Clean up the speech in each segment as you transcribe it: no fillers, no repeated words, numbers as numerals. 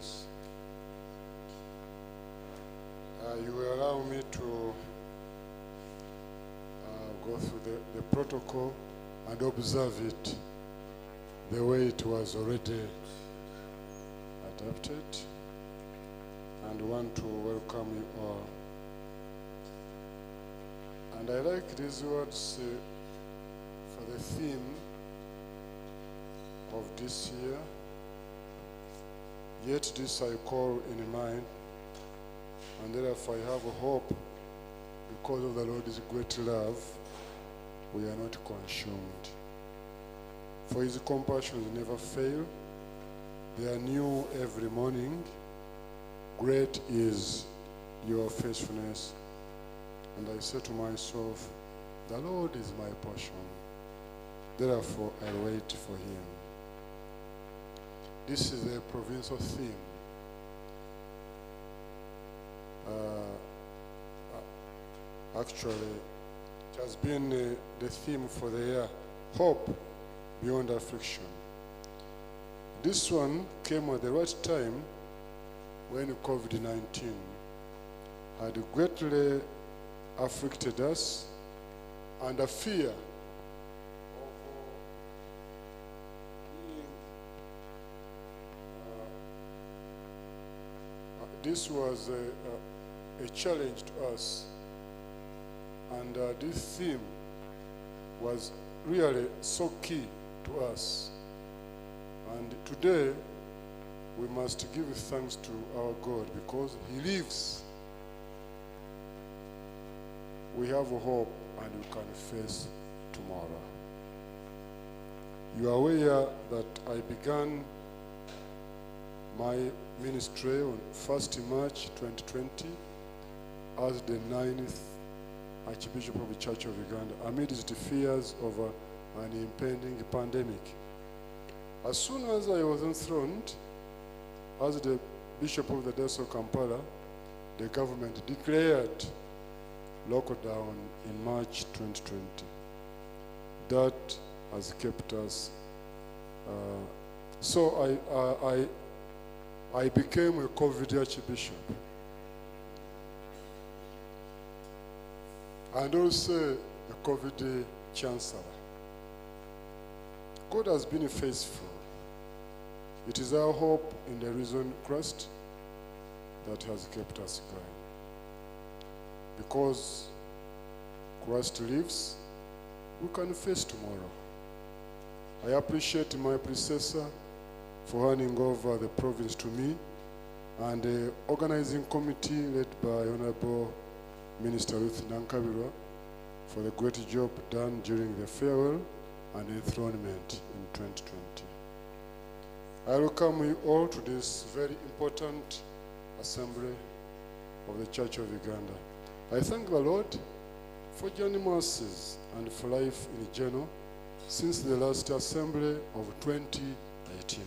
Greetings. You will allow me to go through the protocol and observe it the way it was already adapted, and want to welcome you all. And I like these words for the theme of this year. Yet this I call in mind, and therefore I have a hope, because of the Lord's great love, we are not consumed. For his compassions never fail. They are new every morning. Great is your faithfulness. And I say to myself, the Lord is my portion. Therefore I wait for him. This is a provincial theme. Actually, it has been the theme for the year, Hope Beyond Affliction. This one came at the right time when COVID-19 had greatly afflicted us, and a fear of being, this was a challenge to us, and this theme was really so key to us. And today we must give thanks to our God, because he lives. We have hope and we can face tomorrow. You are aware that I began my ministry on 1st March 2020 as the 9th Archbishop of the Church of Uganda, amidst the fears of an impending pandemic. As soon as I was enthroned as the Bishop of the Diocese of Kampala, the government declared lockdown in March 2020. That has kept us. So I became a COVID Archbishop, and also a COVID Chancellor. God has been faithful. It is our hope in the risen Christ that has kept us going. Because Christ lives, we can face tomorrow. I appreciate my predecessor for handing over the province to me, and the organizing committee led by Honorable Minister Ruth Nankabirwa for the great job done during the farewell and enthronement in 2020. I welcome you all to this very important assembly of the Church of Uganda. I thank the Lord for journey mercies and for life in general since the last assembly of 2018.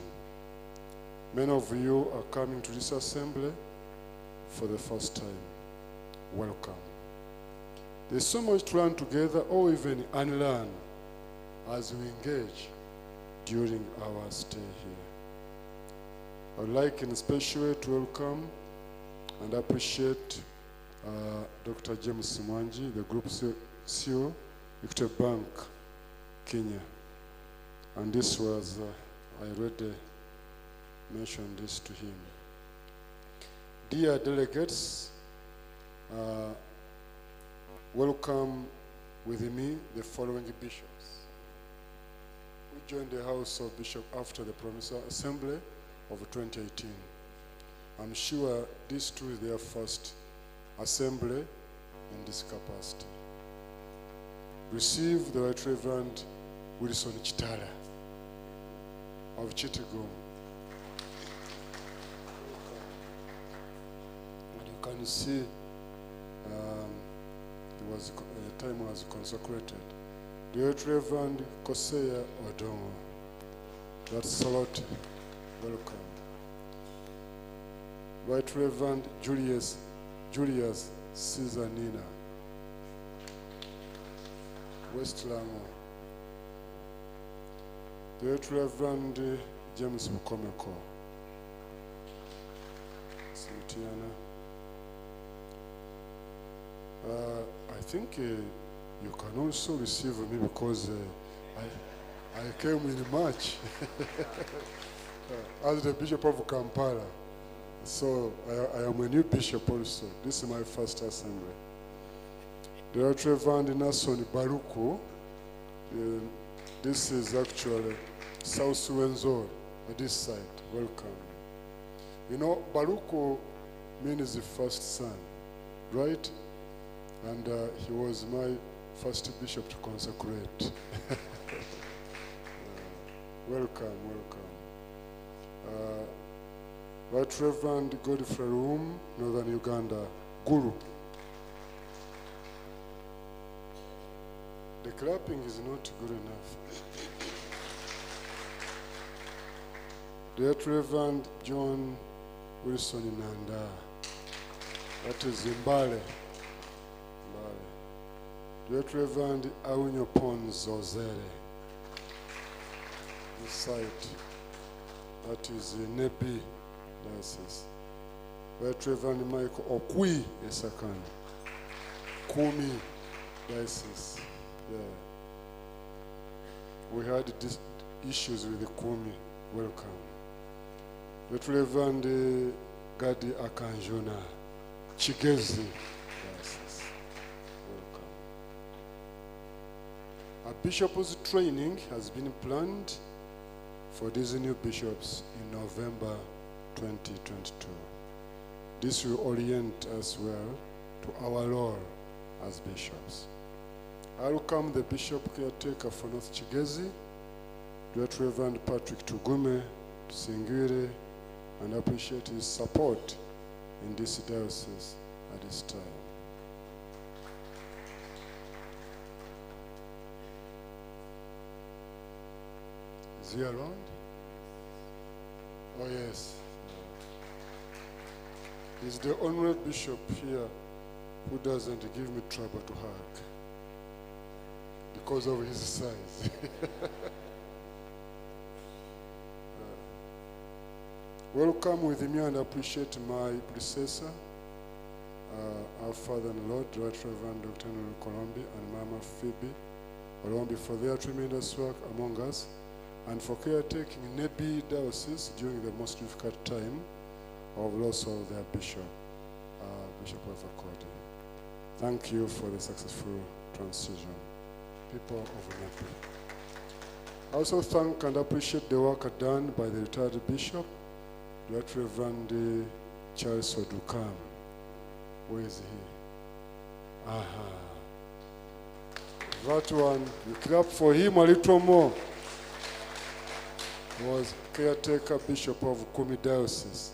Many of you are coming to this assembly for the first time. Welcome. There's so much to learn together, or even unlearn, as we engage during our stay here. I would like in a special way to welcome and appreciate Dr. James Mwangi, the Group CEO, Equity Bank, Kenya. And this was, I already mentioned this to him. Dear delegates, welcome with me the following bishops who joined the House of Bishops after the Provincial Assembly of 2018. I'm sure this too is their first assembly in this capacity. Receive the Right Reverend Wilson Chitala of Chitigum. And you can see the time was consecrated. The Right Reverend Kosea Odongo. That's salute. Welcome. Right Reverend Julius Caesarina, West Lango. The Right Reverend James Bukomeko. Tiana. I think you can also receive me because I came in March as the Bishop of Kampala. So I am a new bishop also. This is my first assembly. The Reverend Nason Baruko. This is actually South Suwenzori, this side. Welcome. You know, Baruko means the first son, right? And he was my first bishop to consecrate. Welcome, welcome. Right Reverend Godfrey Room, Northern Uganda, Guru. The clapping is not good enough. The Reverend John Wilson Nanda. That is Zimbale. The Reverend Awunyo Pons Ozere. This site. That is Nepi Diocese. Right Reverend Michael Okwi Esakani. Kumi Diocese. Yeah. We had these issues with the Kumi. Welcome. Right Reverend Gadi Akanjona. Chigezi Diocese. Welcome. A bishop's training has been planned for these new bishops in November 2022. This will orient us well to our role as bishops. I welcome the Bishop Caretaker for North Chigezi, Right Reverend Patrick Tugume Singire, and appreciate his support in this diocese at this time. Is he around? Oh yes. He's the only bishop here who doesn't give me trouble to hug because of his size. Welcome with me and appreciate my predecessor, our Father and Lord, Right Reverend Dr. Colombi and Mama Phoebe Colombi for their tremendous work among us and for caretaking Nebi Diocese during the most difficult time of loss of their bishop, Bishop Akodi. Thank you for the successful transition, people of Nebi. I also thank and appreciate the work done by the retired bishop, Right Reverend Charles Odukam. Where is he? Aha. That one, you clap for him a little more. He was caretaker bishop of Kumi Diocese.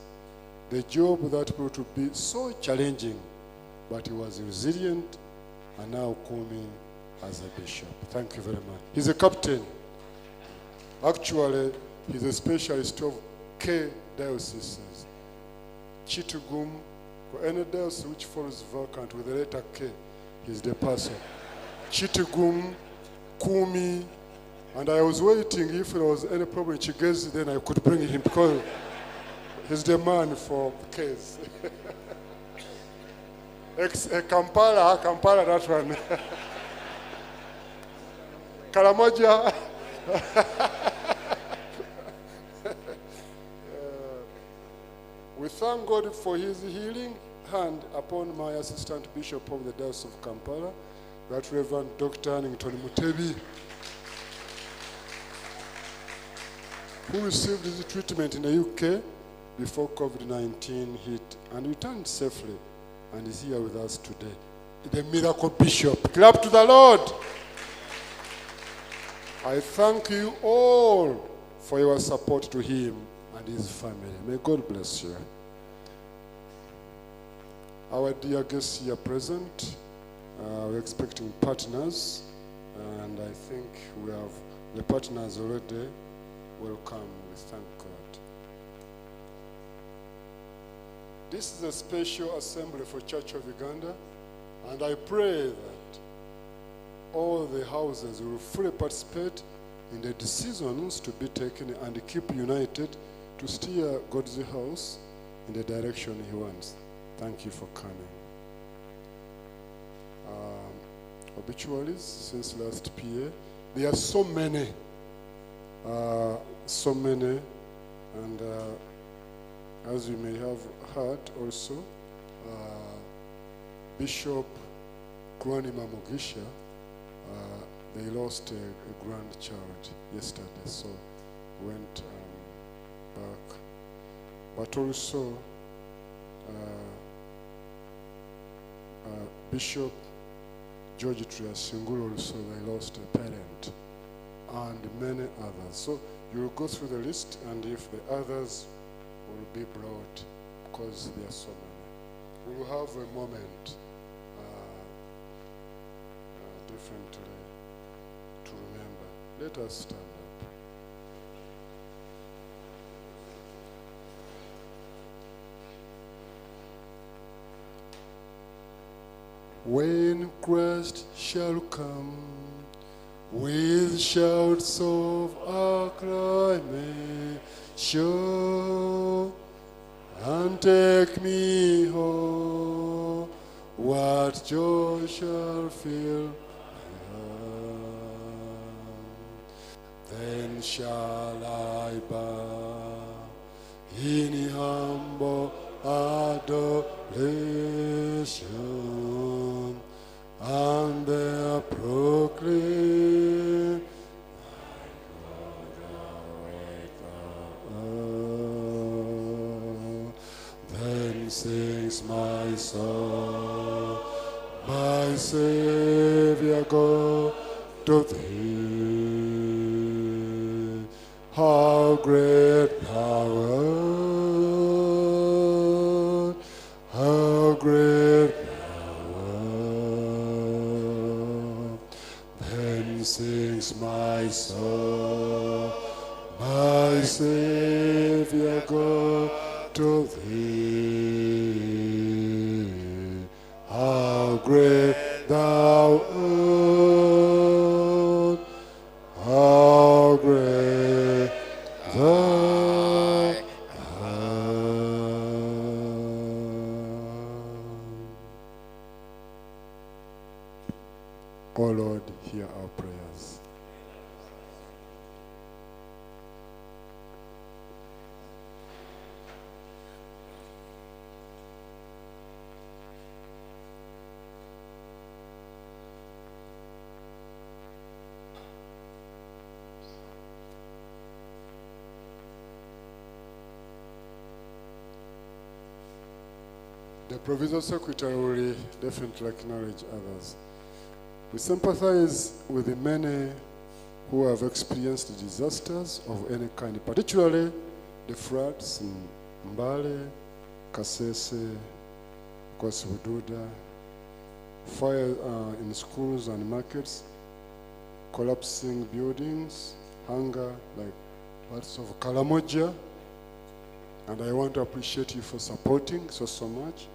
The job that proved to be so challenging, but he was resilient, and now Kumi as a bishop. Thank you very much. He's a captain. Actually, he's a specialist of K dioceses. Chitugum, or any diocese which falls vacant with the letter K, he's the person. Chitugum, Kumi, and I was waiting if there was any problem in Chigezi, then I could bring him because he's the man for K's. Kampala, that one. Karamoja. We thank God for his healing hand upon my assistant bishop of the Diocese of Kampala, Right Reverend Dr. Annington Mutebi, who received his treatment in the UK before COVID-19 hit and returned safely and is here with us today. The miracle bishop. Clap to the Lord. I thank you all for your support to him and his family. May God bless you. Our dear guests here present, we're expecting partners, and I think we have the partners already. Welcome. We thank God. This is a special assembly for Church of Uganda, and I pray that all the houses will fully participate in the decisions to be taken and keep united to steer God's house in the direction he wants. Thank you for coming. Obituaries since last PA. There are so many, and as you may have heard also, Bishop Kwanima Mugisha, they lost a grandchild yesterday, so went back. But also, Bishop George Triasingul also, they lost a parent, and many others. So you will go through the list, and if the others will be brought, because there are so many. We will have a moment differently to remember. Let us stand up. When Christ shall come with shouts of acclamation and take me home, what joy shall fill my heart? Then shall I bow in humble adoration and there proclaim, my God, thou art. Then sings my soul, my Savior God, to thee. How great power, how great power. Then sings my soul, my Savior God, to thee. How great thou art, how great thou art. O Lord, hear our prayers. The Provincial Secretary will definitely acknowledge others. We sympathize with the many who have experienced disasters of any kind, particularly the floods in Mbale, Kasese, Kwasibududa, fire in schools and markets, collapsing buildings, hunger, like parts of Kalamoja. And I want to appreciate you for supporting so much.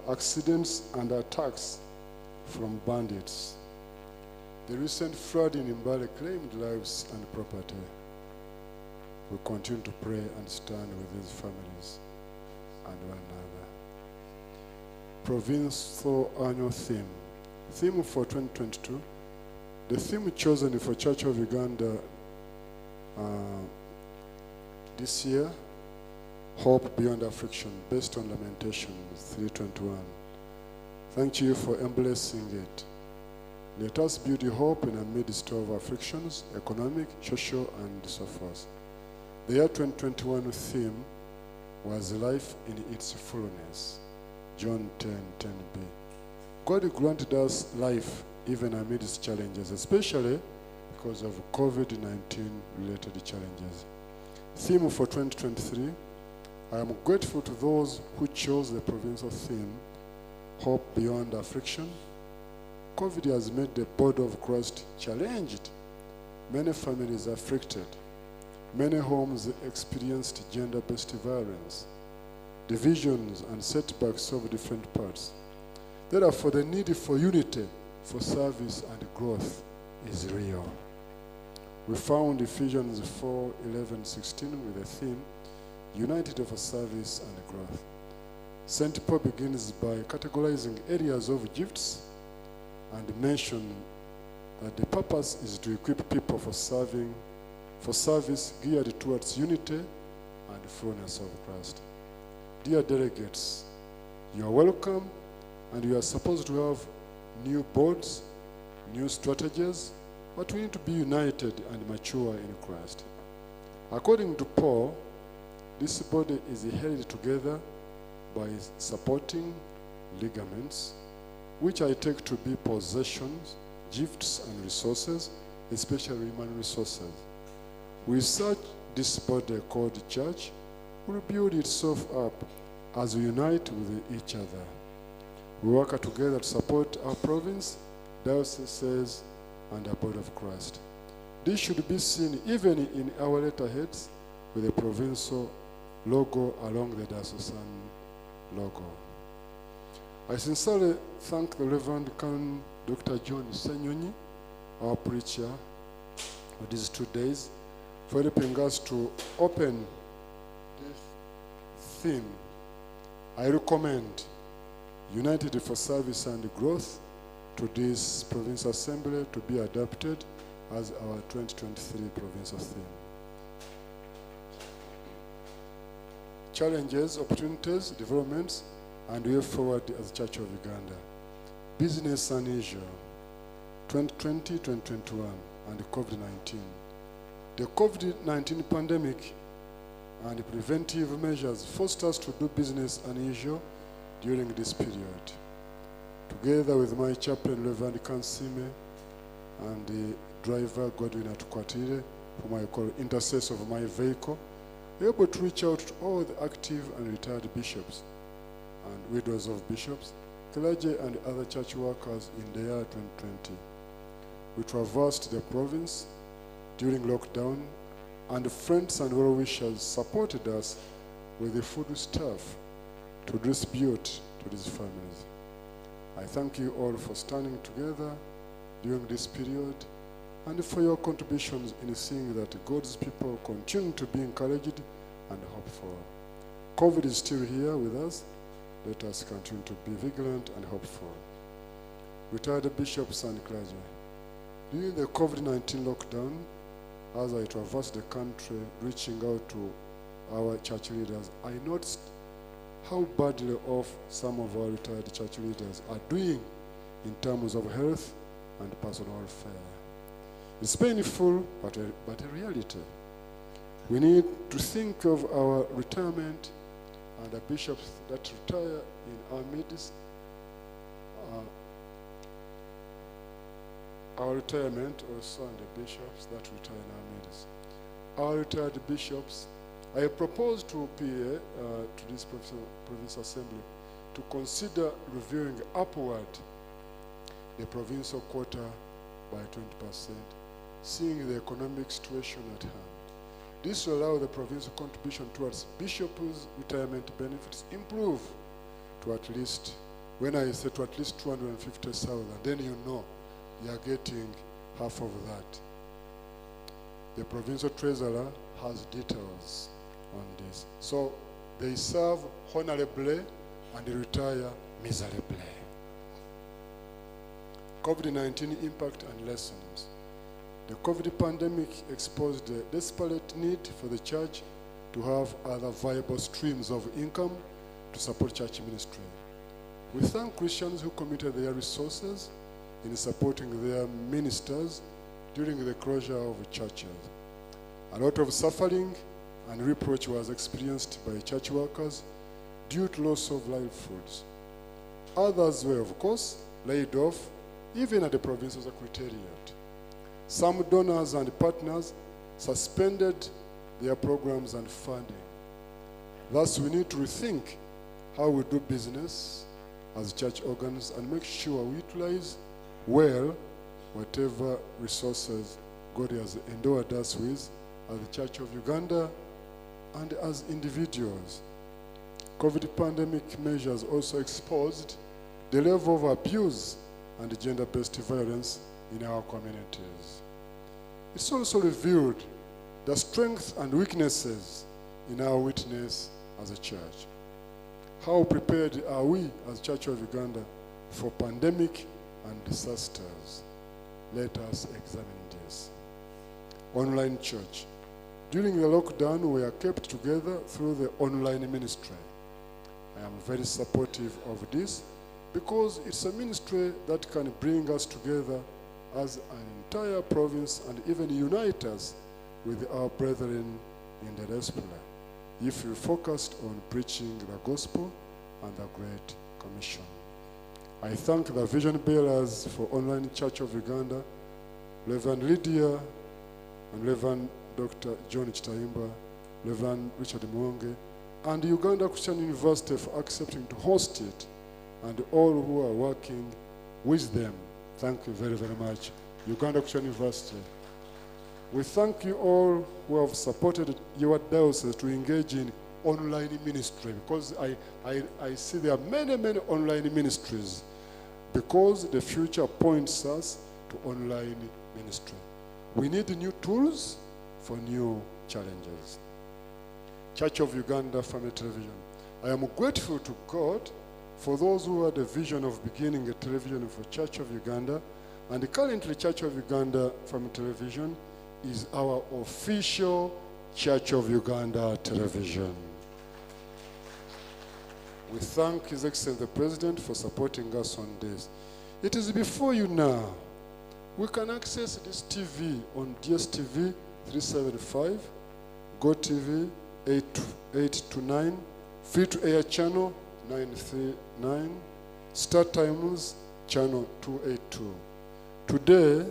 Accidents and attacks from bandits. The recent flood in Mbale claimed lives and property. We continue to pray and stand with these families and one another. Provincial annual theme. Theme for 2022. The theme chosen for Church of Uganda this year, Hope Beyond Affliction, based on Lamentations 3:21. Thank you for embracing it. Let us build hope in the midst of afflictions, economic, social, and so forth. The year 2021 theme was life in its fullness. John 10:10b. God granted us life even amidst challenges, especially because of COVID-19 related challenges. Theme for 2023. I am grateful to those who chose the provincial theme, Hope Beyond Affliction. COVID has made the body of Christ challenged. Many families afflicted. Many homes experienced gender-based violence, divisions and setbacks of different parts. Therefore, the need for unity, for service and growth is real. We found Ephesians 4:11-16 with the theme, united for service and growth. St. Paul begins by categorizing areas of gifts and mention that the purpose is to equip people for service geared towards unity and fullness of Christ. Dear delegates, you are welcome, and you are supposed to have new boards, new strategies, but we need to be united and mature in Christ. According to Paul, this body is held together by supporting ligaments, which I take to be possessions, gifts, and resources, especially human resources. With such, this body called the church will build itself up as we unite with each other. We work together to support our province, dioceses, and the body of Christ. This should be seen even in our letterheads with the provincial logo along the diocesan logo. I sincerely thank the Reverend Canon Dr. John Senyonyi, our preacher, for these 2 days, for helping us to open this theme. I recommend United for Service and Growth to this Provincial Assembly to be adopted as our 2023 Provincial theme. Challenges, opportunities, developments, and way forward as the Church of Uganda. Business unusual, 2020-2021, and COVID-19. The COVID-19 pandemic and preventive measures forced us to do business unusual during this period. Together with my chaplain, Reverend Kansime, and the driver, Godwin Atukwatire, whom I call intercessor of my vehicle, we were able to reach out to all the active and retired bishops and widows of bishops, clergy, and other church workers in the year 2020. We traversed the province during lockdown, and friends and well-wishers supported us with the food stuff to distribute to these families. I thank you all for standing together during this period and for your contributions in seeing that God's people continue to be encouraged and hopeful. COVID is still here with us. Let us continue to be vigilant and hopeful. Retired bishops and clergy, during the COVID-19 lockdown, as I traversed the country reaching out to our church leaders, I noticed how badly off some of our retired church leaders are doing in terms of health and personal welfare. It's painful, but a reality. We need to think of our retirement and the bishops that retire in our midst. Our retirement also, and the bishops that retire in our midst. Our retired bishops, I propose to PA, to this Provincial Assembly, to consider reviewing upward the provincial quota by 20%, seeing the economic situation at hand. This will allow the provincial contribution towards bishops' retirement benefits improve to at least, when I say to at least 250,000, then you know you are getting half of that. The provincial treasurer has details on this. So they serve honorably and they retire miserably. COVID-19 impact and lessons. The COVID pandemic exposed the desperate need for the church to have other viable streams of income to support church ministry. We thank Christians who committed their resources in supporting their ministers during the closure of churches. A lot of suffering and reproach was experienced by church workers due to loss of livelihoods. Others were, of course, laid off, even at the provincial secretariat. Some donors and partners suspended their programs and funding. Thus, we need to rethink how we do business as church organs and make sure we utilize well whatever resources God has endowed us with as the Church of Uganda and as individuals. COVID pandemic measures also exposed the level of abuse and gender-based violence in our communities. It's also revealed the strengths and weaknesses in our witness as a church. How prepared are we as Church of Uganda for pandemic and disasters? Let us examine this. Online church. During the lockdown, we are kept together through the online ministry. I am very supportive of this because it's a ministry that can bring us together as an entire province and even unite us with our brethren in the diaspora if we focused on preaching the gospel and the Great Commission. I thank the vision bearers for Online Church of Uganda, Reverend Lydia and Reverend Dr. John Chitaimba, Reverend Richard Mwonge, and Uganda Christian University for accepting to host it, and all who are working with them. Thank you very, very much. Uganda Christian University. We thank you all who have supported your diocese to engage in online ministry, because I see there are many, many online ministries, because the future points us to online ministry. We need new tools for new challenges. Church of Uganda Family Television. I am grateful to God for those who had the vision of beginning a television for Church of Uganda, and currently Church of Uganda Family Television is our official Church of Uganda television. We thank His Excellency the President for supporting us on this. It is before you now. We can access this TV on DSTV 375, GoTV 829, free-to-air channel 939, Star Times channel 282. Today,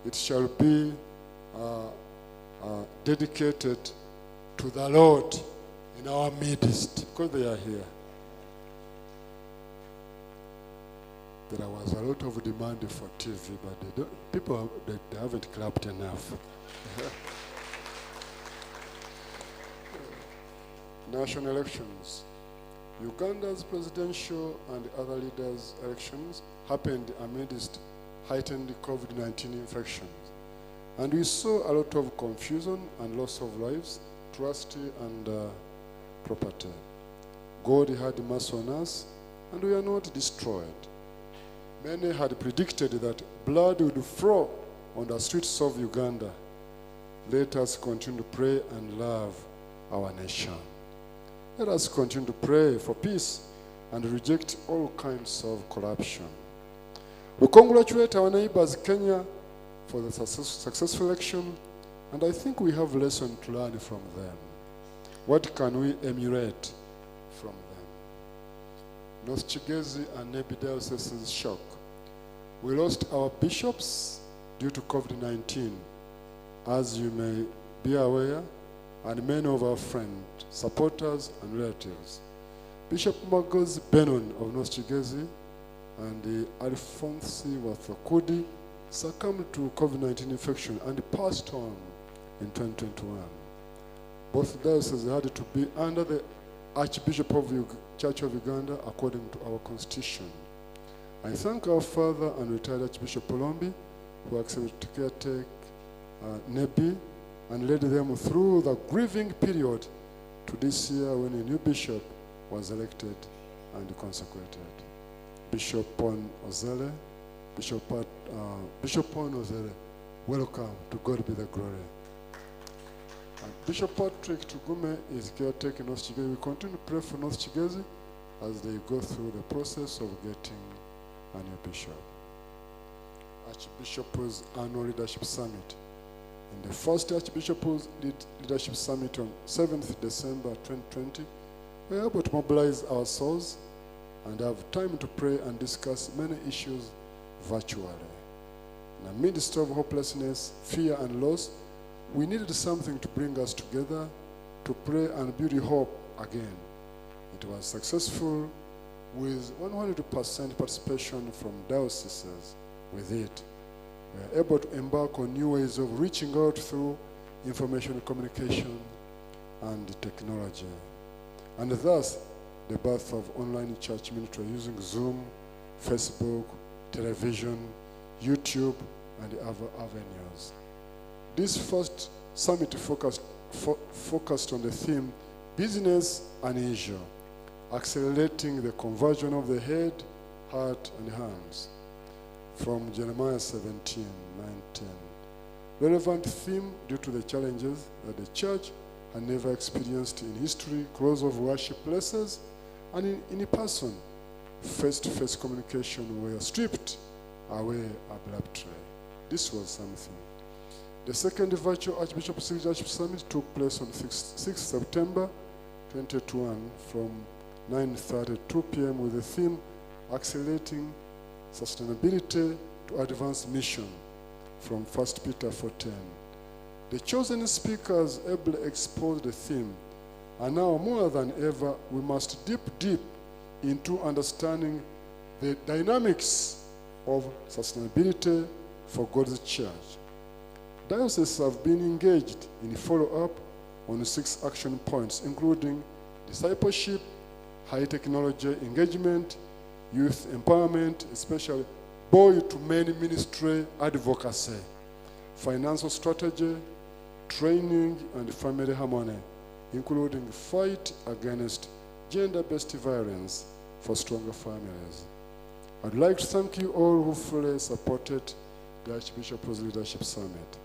it shall be dedicated to the Lord in our midst, because they are here. There was a lot of demand for TV, but people haven't clapped enough. National elections. Uganda's presidential and other leaders' elections happened amidst heightened COVID-19 infections. And we saw a lot of confusion and loss of lives, trust and property. God had mercy on us, and we are not destroyed. Many had predicted that blood would flow on the streets of Uganda. Let us continue to pray and love our nation. Let us continue to pray for peace and reject all kinds of corruption. We congratulate our neighbors, Kenya, for the successful election, and I think we have lessons to learn from them. What can we emulate from them? North Kigezi and Nebi Dioceses shock. We lost our bishops due to COVID-19, as you may be aware, and many of our friends, supporters, and relatives. Bishop Magos Benon of North Kigezi and Alphonse Wathakudi succumbed to COVID-19 infection and passed on in 2021. Both dioceses had to be under the Archbishop of Church of Uganda according to our constitution. I thank our father and retired Archbishop Polombi, who accepted to caretake Nebi and led them through the grieving period to this year when a new bishop was elected and consecrated. Bishop Pon Ozele, Bishop Pon Ozele, welcome, to God be the glory. And Bishop Patrick Tugume is caretaking North Kigezi. We continue to pray for North Kigezi as they go through the process of getting a new bishop. Archbishop's Annual Leadership Summit. In the first Archbishop's Leadership Summit on 7th December 2020, we were able to mobilize our souls and have time to pray and discuss many issues virtually. In the midst of hopelessness, fear, and loss, we needed something to bring us together to pray and build hope again. It was successful with 100% participation from dioceses with it. We are able to embark on new ways of reaching out through information communication and technology. And thus, the birth of online church ministry using Zoom, Facebook, television, YouTube, and other avenues. This first summit focused focused on the theme, Business Unusual, accelerating the conversion of the head, heart, and hands, from Jeremiah 17:9-10. Relevant theme due to the challenges that the church had never experienced in history, close of worship places, and in person, face-to-face communication were stripped away abruptly. This was something. The second virtual Archbishop's Leadership Summit took place on 6th September 2021 from 9:30 to 2 p.m. with the theme, Accelerating Sustainability to Advance Mission, from 1 Peter 4:10. The chosen speakers ably exposed the theme, and now more than ever, we must deep into understanding the dynamics of sustainability for God's church. Dioceses have been engaged in follow-up on 6 action points, including discipleship, high technology engagement, youth empowerment, especially boy-to-men ministry advocacy, financial strategy, training, and family harmony, including fight against gender-based violence for stronger families. I'd like to thank you all who fully supported the Archbishop's Leadership Summit.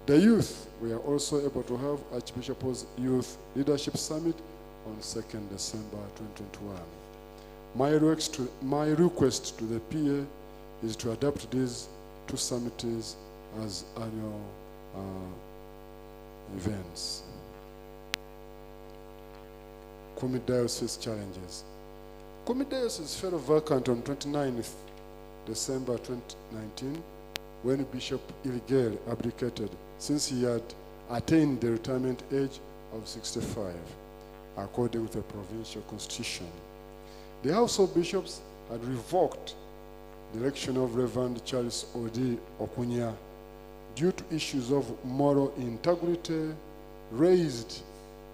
The youth were also able to have Archbishop's Youth Leadership Summit on 2nd December 2021. My request to the PA is to adopt these 2 summits as annual events. Kumi Diocese challenges. Kumi Diocese fell vacant on 29th December 2019 when Bishop Ilgel abdicated, since he had attained the retirement age of 65, according to the provincial constitution. The House of Bishops had revoked the election of Reverend Charles Odi Okunya due to issues of moral integrity raised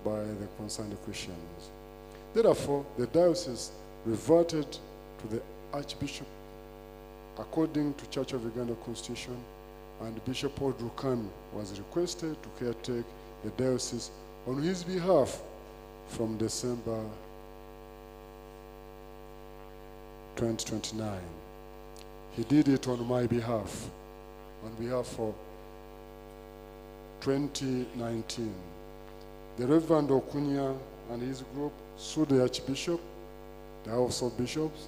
by the concerned Christians. Therefore, the diocese reverted to the Archbishop according to Church of Uganda Constitution, and Bishop Odrukami was requested to caretake the diocese on his behalf from December 2029. He did it on my behalf, for 2019. The Reverend Okunya and his group sued the Archbishop, the House of Bishops,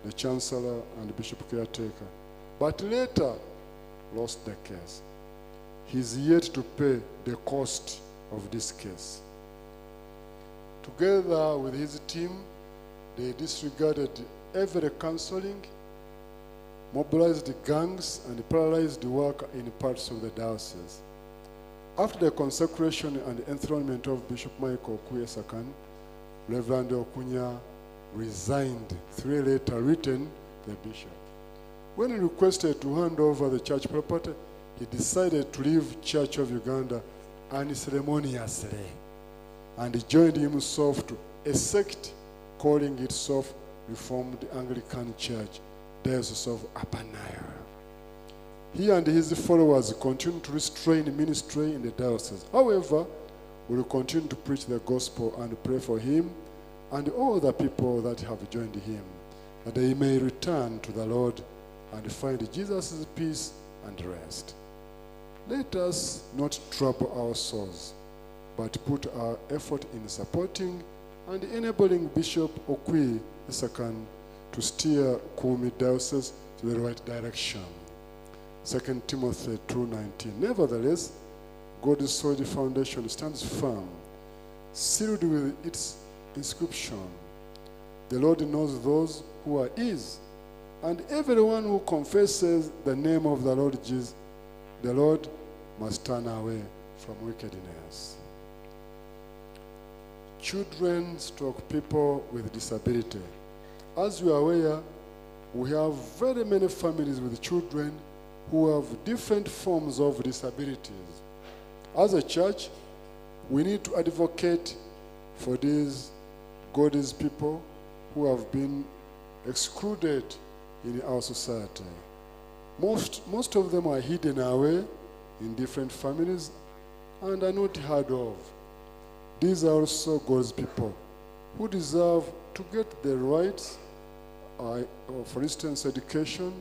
the Chancellor, and Bishop Caretaker, but later lost the case. He is yet to pay the cost of this case. Together with his team, they disregarded every counseling, mobilized gangs, and paralyzed work in parts of the diocese. After the consecration and enthronement of Bishop Michael Kuyesakan, Reverend Okunya resigned. 3 letters written the bishop. When he requested to hand over the church property, he decided to leave Church of Uganda unceremoniously and joined himself to a sect calling itself Reformed Anglican Church, Diocese of Upper Nile. He and his followers continue to restrain ministry in the diocese. However, we will continue to preach the gospel and pray for him and all the people that have joined him, that they may return to the Lord and find Jesus' peace and rest. Let us not trouble our souls, but put our effort in supporting and enabling Bishop Okwi Isakan to steer Kumi Diocese to the right direction. 2 Timothy 2:19. Nevertheless, God's solid foundation stands firm, sealed with its inscription. The Lord knows those who are his, and everyone who confesses the name of the Lord Jesus, the Lord must turn away from wickedness. Children / people with disability. As you are aware, we have very many families with children who have different forms of disabilities. As a church, we need to advocate for these God's people who have been excluded in our society. Most of them are hidden away in different families, and are not heard of. These are also God's people who deserve to get their rights, for instance, education,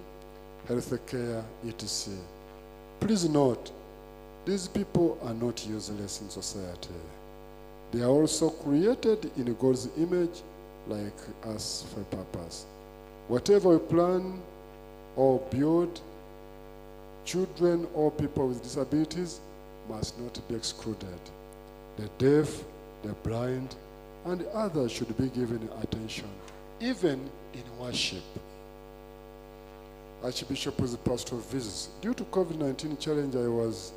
health care, etc. Please note, these people are not useless in society. They are also created in God's image like us for a purpose. Whatever we plan or build, children or people with disabilities must not be excluded. The deaf, the blind, and others should be given attention, even in worship. Archbishop's pastoral visits. Due to COVID-19 challenge, I was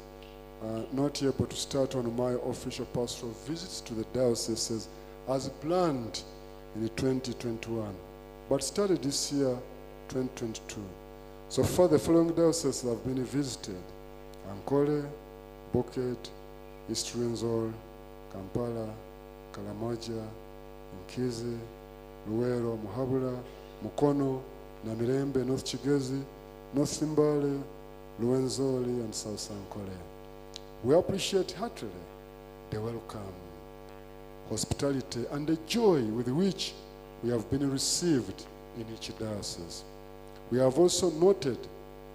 not able to start on my official pastoral visits to the dioceses as planned in 2021, but started this year, 2022. So far, the following dioceses have been visited: Ankole, Boket, East Rwenzori, Kampala, Karamoja, Nkizi, Luwero, Muhabura, Mukono, Namirembe, North Kigezi, North Simbale, Rwenzori, and South Ankole. We appreciate heartily the welcome, hospitality, and the joy with which we have been received in each diocese. We have also noted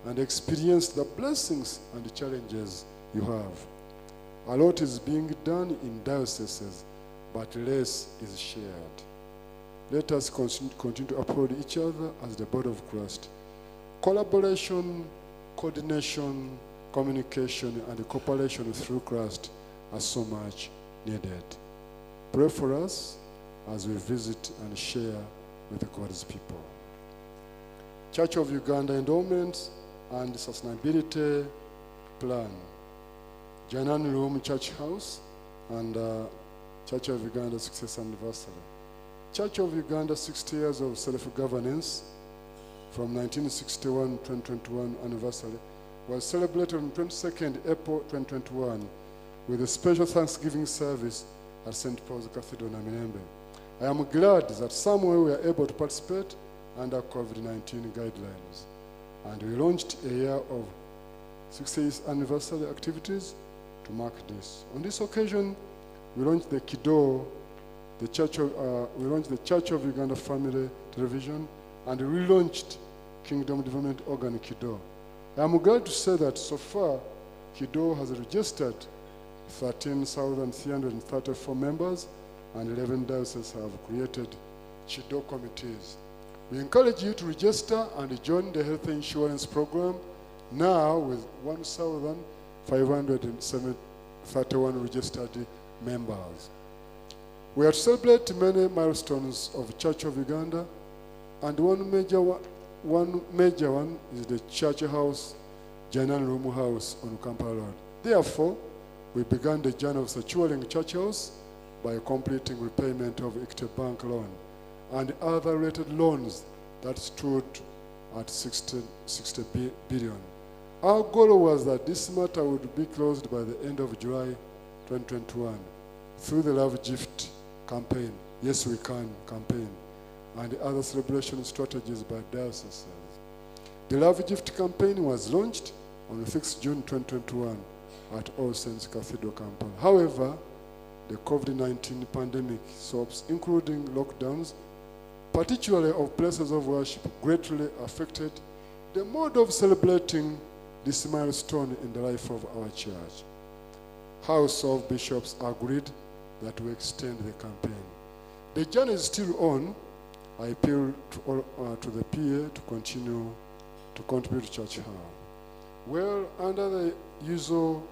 and experienced the blessings and the challenges you have. A lot is being done in dioceses, but less is shared. Let us continue to uphold each other as the body of Christ. Collaboration, coordination, communication, and cooperation through Christ are so much needed. Pray for us as we visit and share with God's people. Church of Uganda Endowment and Sustainability Plan. Janan Room Church House and Church of Uganda 60th anniversary. Church of Uganda 60 years of self-governance from 1961 to 2021 anniversary was celebrated on 22nd April 2021 with a special Thanksgiving service at St. Paul's Cathedral, Namirembe. I am glad that somewhere we are able to participate under COVID-19 guidelines. And we launched a year of 60th anniversary activities to mark this. On this occasion, we launched the Kido, the Church of Uganda Family Television, and relaunched Kingdom Development Organ Kido. I am glad to say that so far, Kido has registered 13,334 members, and 11 dioceses have created Kido committees. We encourage you to register and join the health insurance program now with 1,531 registered members. We are to celebrate many milestones of Church of Uganda, and one major one is the Church House, Janan Room House on Kampala Road. Therefore, we began the journey of securing Church House by completing repayment of Equity Bank loan and other related loans that stood at 60 billion. Our goal was that this matter would be closed by the end of July 2021 through the Love Gift campaign, Yes We Can campaign, and other celebration strategies by dioceses. The Love Gift campaign was launched on 6 June 2021 at All Saints Cathedral, Kampala. However, the COVID-19 pandemic soaps, including lockdowns, particularly of places of worship, greatly affected the mode of celebrating this milestone in the life of our church. House of Bishops agreed that we extend the campaign. The journey is still on. I appeal to the PA to continue to contribute to Church House. Well, under the unusual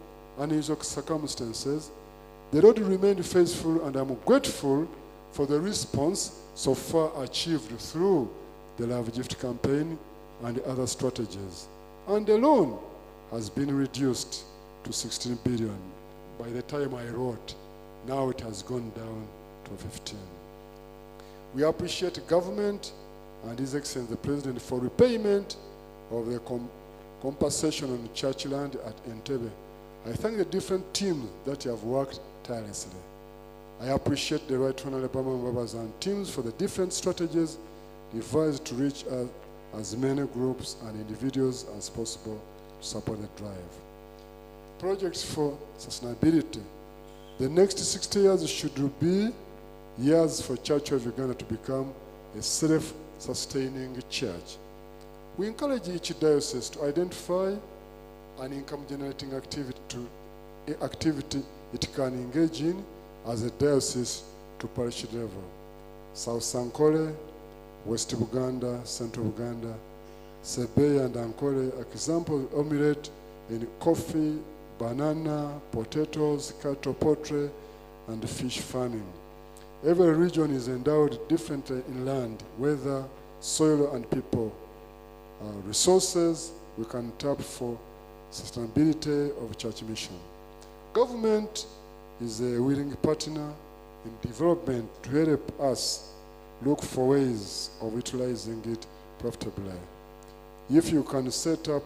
circumstances, the Lord remained faithful, and I'm grateful for the response so far achieved through the Love Gift campaign and other strategies. And the loan has been reduced to 16 billion. By the time I wrote, now it has gone down to 15. We appreciate government and His Excellency the President for repayment of the compensation on church land at Entebbe. I thank the different teams that have worked tirelessly. I appreciate the Right Honorable Babas and teams for the different strategies devised to reach as many groups and individuals as possible to support the drive. projects for sustainability. The next 60 years should be years for Church of Uganda to become a self-sustaining church. We encourage each diocese to identify an income-generating activity it can engage in as a diocese to parish level. South Sankole, West Buganda, Central Buganda, Sebeya and Ankole, example omelette in coffee, banana, potatoes, cattle poultry, and fish farming. Every region is endowed differently in land, weather, soil, and people. Resources we can tap for sustainability of church mission. Government is a willing partner in development to help us look for ways of utilizing it profitably. If you can set up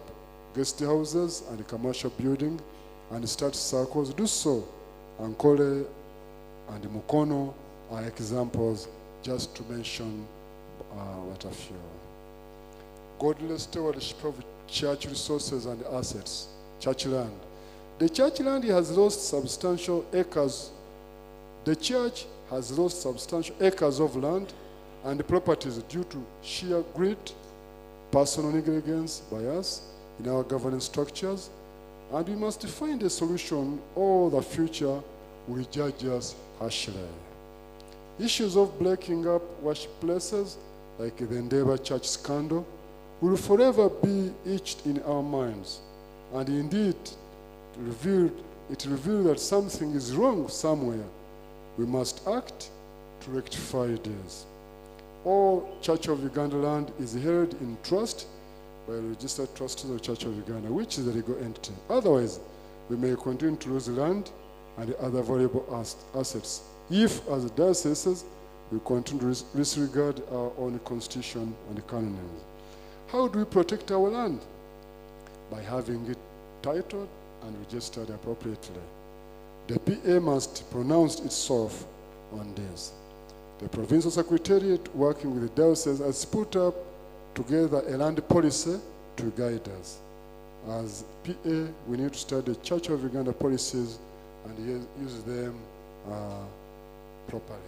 guest houses and commercial building and start circles, do so. Ankole and Mukono are examples, just to mention what a few. Godly stewardship of church resources and assets, church land. The church land has lost substantial acres. The church has lost substantial acres of land and properties due to sheer greed, personal negligence by us in our governance structures, and we must find a solution or the future will judge us harshly. Issues of breaking up worship places, like the Endeavour Church scandal, will forever be etched in our minds, and indeed it revealed that something is wrong somewhere. We must act to rectify this. All Church of Uganda land is held in trust by a registered trustee of the Church of Uganda, which is a legal entity. Otherwise, we may continue to lose land and other valuable assets if, as dioceses, we continue to disregard our own constitution and canons. How do we protect our land? By having it titled and registered appropriately. The PA must pronounce itself on this. The Provincial Secretariat, working with the diocese, has put up together a land policy to guide us. As PA, we need to study Church of Uganda policies and use them properly.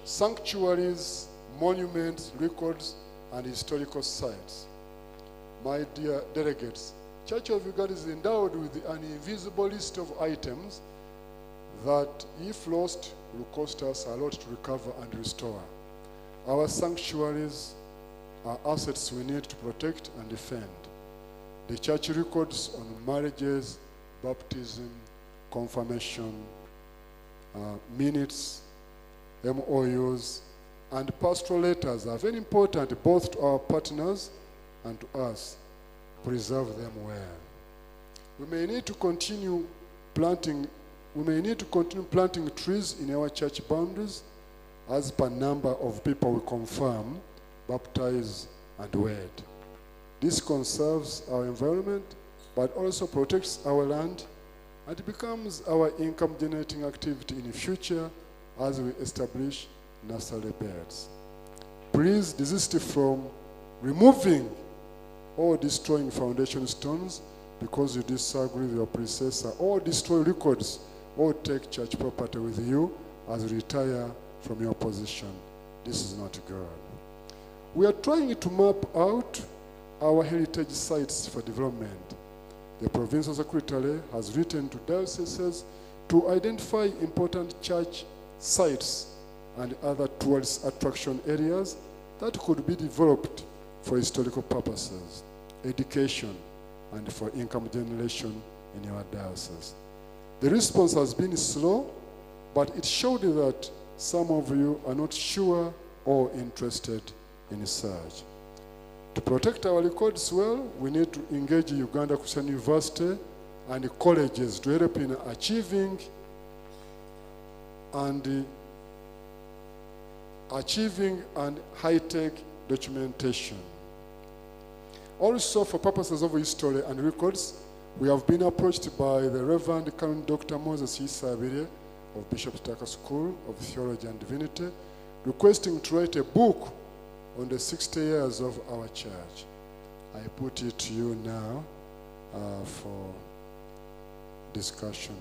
Sanctuaries, monuments, records, and historical sites. My dear delegates, Church of Uganda is endowed with an invisible list of items that, if lost, will cost us a lot to recover and restore. Our sanctuaries are assets we need to protect and defend. The church records on marriages, baptism, confirmation, minutes, MOUs, and pastoral letters are very important both to our partners and to us. Preserve them well. We may need to continue planting trees in our church boundaries as per number of people we confirm, baptize, and wed. This conserves our environment, but also protects our land, and becomes our income-generating activity in the future as we establish nursery beds. Please desist from removing or destroying foundation stones because you disagree with your predecessor, or destroy records, or take church property with you as you retire from your position. This is not good. We are trying to map out our heritage sites for development. The Provincial Secretary has written to dioceses to identify important church sites and other tourist attraction areas that could be developed for historical purposes, education, and for income generation in your diocese. The response has been slow, but it showed that some of you are not sure or interested in research. To protect our records well, we need to engage Uganda Christian University and colleges to help in achieving and high-tech documentation. Also, for purposes of history and records, we have been approached by the Reverend Canon Dr. Moses Isabire of Bishop Taka School of Theology and Divinity, requesting to write a book on the 60 years of our church. I put it to you now for discussion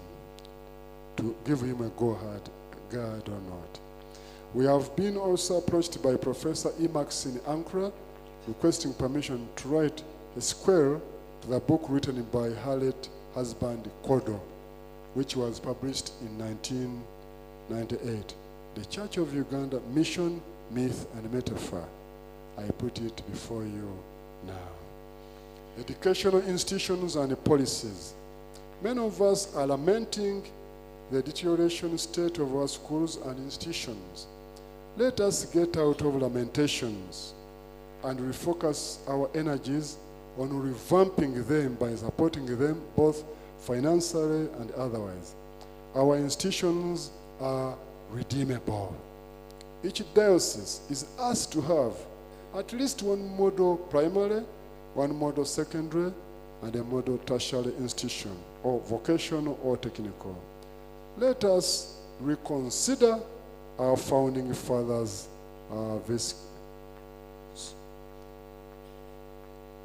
to give him a go-ahead or not. We have been also approached by Professor E. Maxine Ankra requesting permission to write a sequel to the book written by her late husband Kodo, which was published in 1998. The Church of Uganda, Mission, Myth, and Metaphor. I put it before you now. Educational institutions and policies. Many of us are lamenting the deterioration state of our schools and institutions. Let us get out of lamentations and refocus our energies on revamping them by supporting them both financially and otherwise. Our institutions are redeemable. Each diocese is asked to have at least one model primary, one model secondary, and a model tertiary institution, or vocational or technical. Let us reconsider our founding fathers'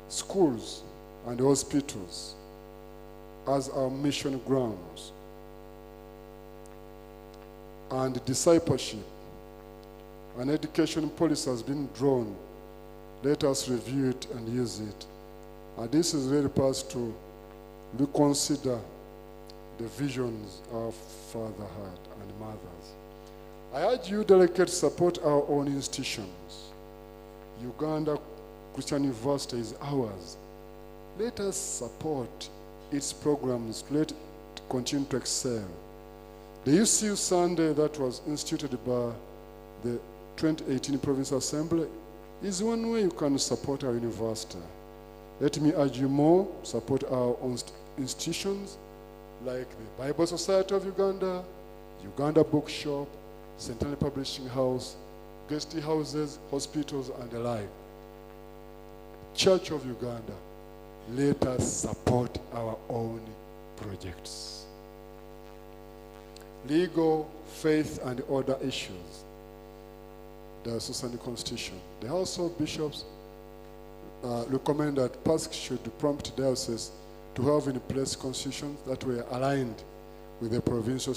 schools and hospitals as our mission grounds and discipleship. An education policy has been drawn. Let us review it and use it. And this is really for us to reconsider the visions our father had and mothers. I urge you, delegates, to support our own institutions. Uganda Christian University is ours. Let us support its programs. Let it continue to excel. The UCU Sunday that was instituted by the 2018 Provincial Assembly is one way you can support our university. Let me urge you more, support our own institutions like the Bible Society of Uganda, Uganda Bookshop, Centennial Publishing House, guest houses, hospitals, and the like. Church of Uganda, let us support our own projects. Legal, faith, and other issues. The Diocesan Constitution. The House of Bishops recommend that PASC should prompt dioceses to have in place constitutions that were aligned with the provincial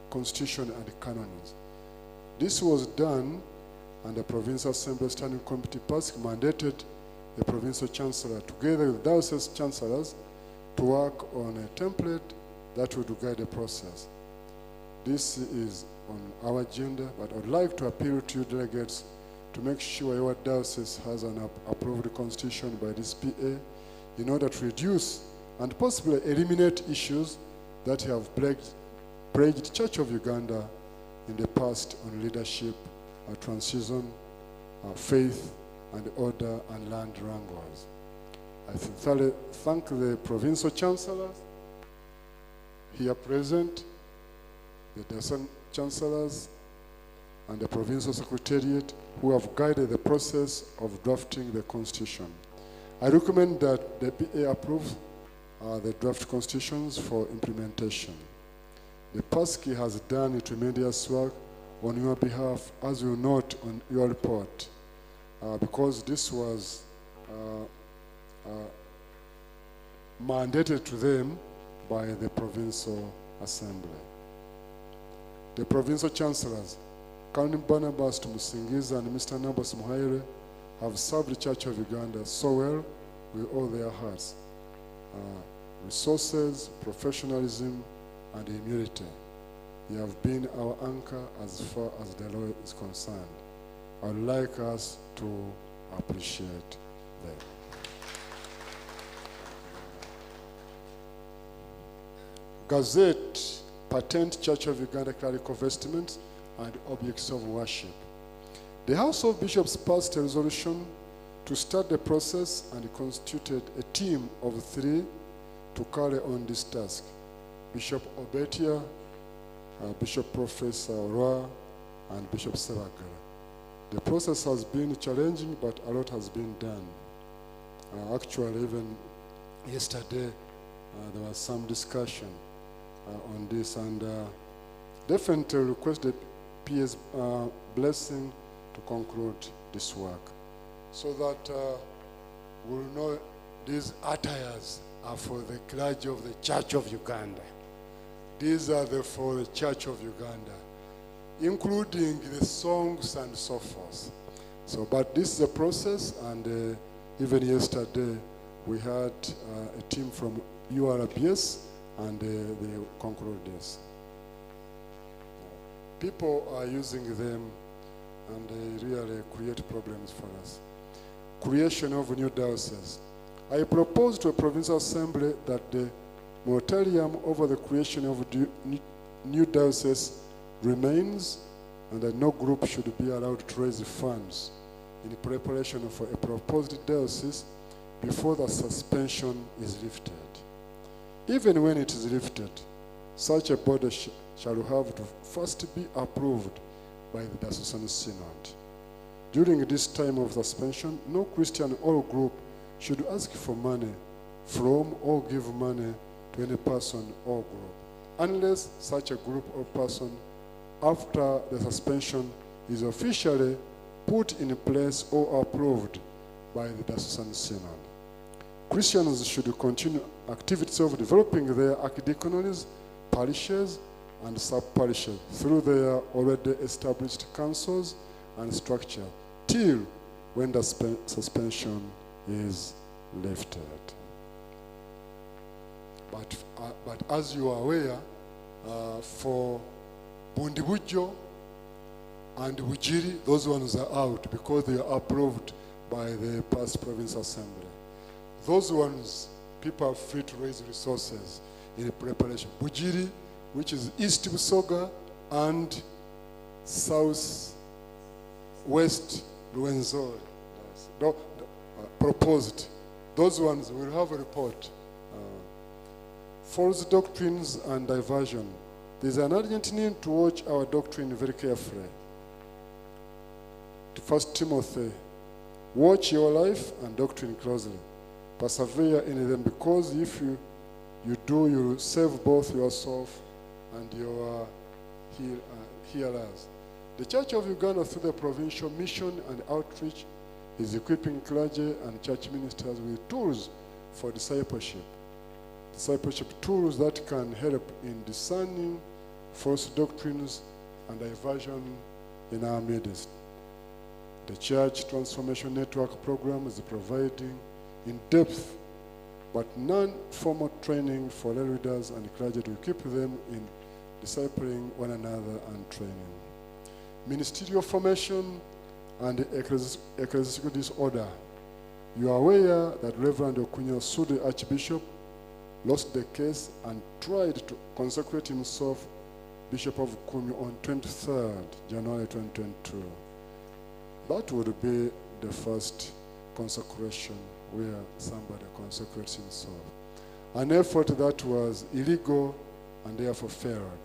constitution and canons. This was done, and the Provincial Assembly Standing Committee PASC mandated the Provincial Chancellor, together with diocese chancellors, to work on a template that would guide the process. This is on our agenda, but I would like to appeal to you, delegates, to make sure your diocese has an approved constitution by this PA in order to reduce and possibly eliminate issues that have plagued the Church of Uganda in the past on leadership, transition, faith, and order, and land wrangles. I sincerely thank the provincial chancellors here present, the diocesan chancellors, and the provincial secretariat who have guided the process of drafting the constitution. I recommend that the PA approve the draft constitutions for implementation. The PASC has done a tremendous work on your behalf, as you note on your report, because this was mandated to them by the Provincial Assembly. The provincial chancellors, Cardinal Barnabas Tumusingiza and Mr. Nabas Muhaire, have served the Church of Uganda so well with all their hearts. Resources, professionalism, and humility. You have been our anchor as far as the law is concerned. I would like us to appreciate them. Gazette, Patent Church of Uganda Clerical Vestments and Objects of Worship. The House of Bishops passed a resolution to start the process and constituted a team of 3 to carry on this task. Bishop Obetia, Bishop Professor Roa, and Bishop Sebagala. The process has been challenging, but a lot has been done. Actually, even yesterday, there was some discussion on this, and definitely request the PA's blessing to conclude this work, so that we'll know these attires are for the clergy of the Church of Uganda. These are for the Church of Uganda, including the songs and so forth. So, but this is a process, and even yesterday we had a team from URBS, and they concluded this. People are using them, and they really create problems for us. Creation of new dioceses. I propose to a provincial assembly that the moratorium over the creation of new dioceses remains, and that no group should be allowed to raise funds in preparation for a proposed diocese before the suspension is lifted. Even when it is lifted, such a body shall have to first be approved by the diocesan synod. During this time of suspension, no Christian or group should ask for money from or give money to any person or group, unless such a group or person, after the suspension, is officially put in place or approved by the diocesan synod. Christians should continue activities of developing their archdiaconries, parishes, and sub-parishes through their already established councils and structure till when the suspension is lifted. But as you are aware, for Bundibujo and Wujiri, those ones are out because they are approved by the past provincial assembly. Those ones, people are free to raise resources in preparation. Bujiri, which is East Busoga and South West Rwenzori, proposed. Those ones will have a report. False doctrines and diversion. There's an urgent need to watch our doctrine very carefully. 1 Timothy, watch your life and doctrine closely. Persevere in them, because if you do, you will save both yourself and your hearers. The Church of Uganda, through the provincial mission and outreach, is equipping clergy and church ministers with tools for discipleship. Discipleship tools that can help in discerning false doctrines and diversion in our midst. The Church Transformation Network program is providing in-depth but non-formal training for lay leaders and clergy to equip them in discipling one another and training. Ministerial formation and ecclesiastical disorder. You are aware that Reverend Okunya sued the Archbishop, lost the case, and tried to consecrate himself Bishop of Kumi on 23rd January 2022. That would be the first consecration where somebody consecrates himself. An effort that was illegal and therefore failed.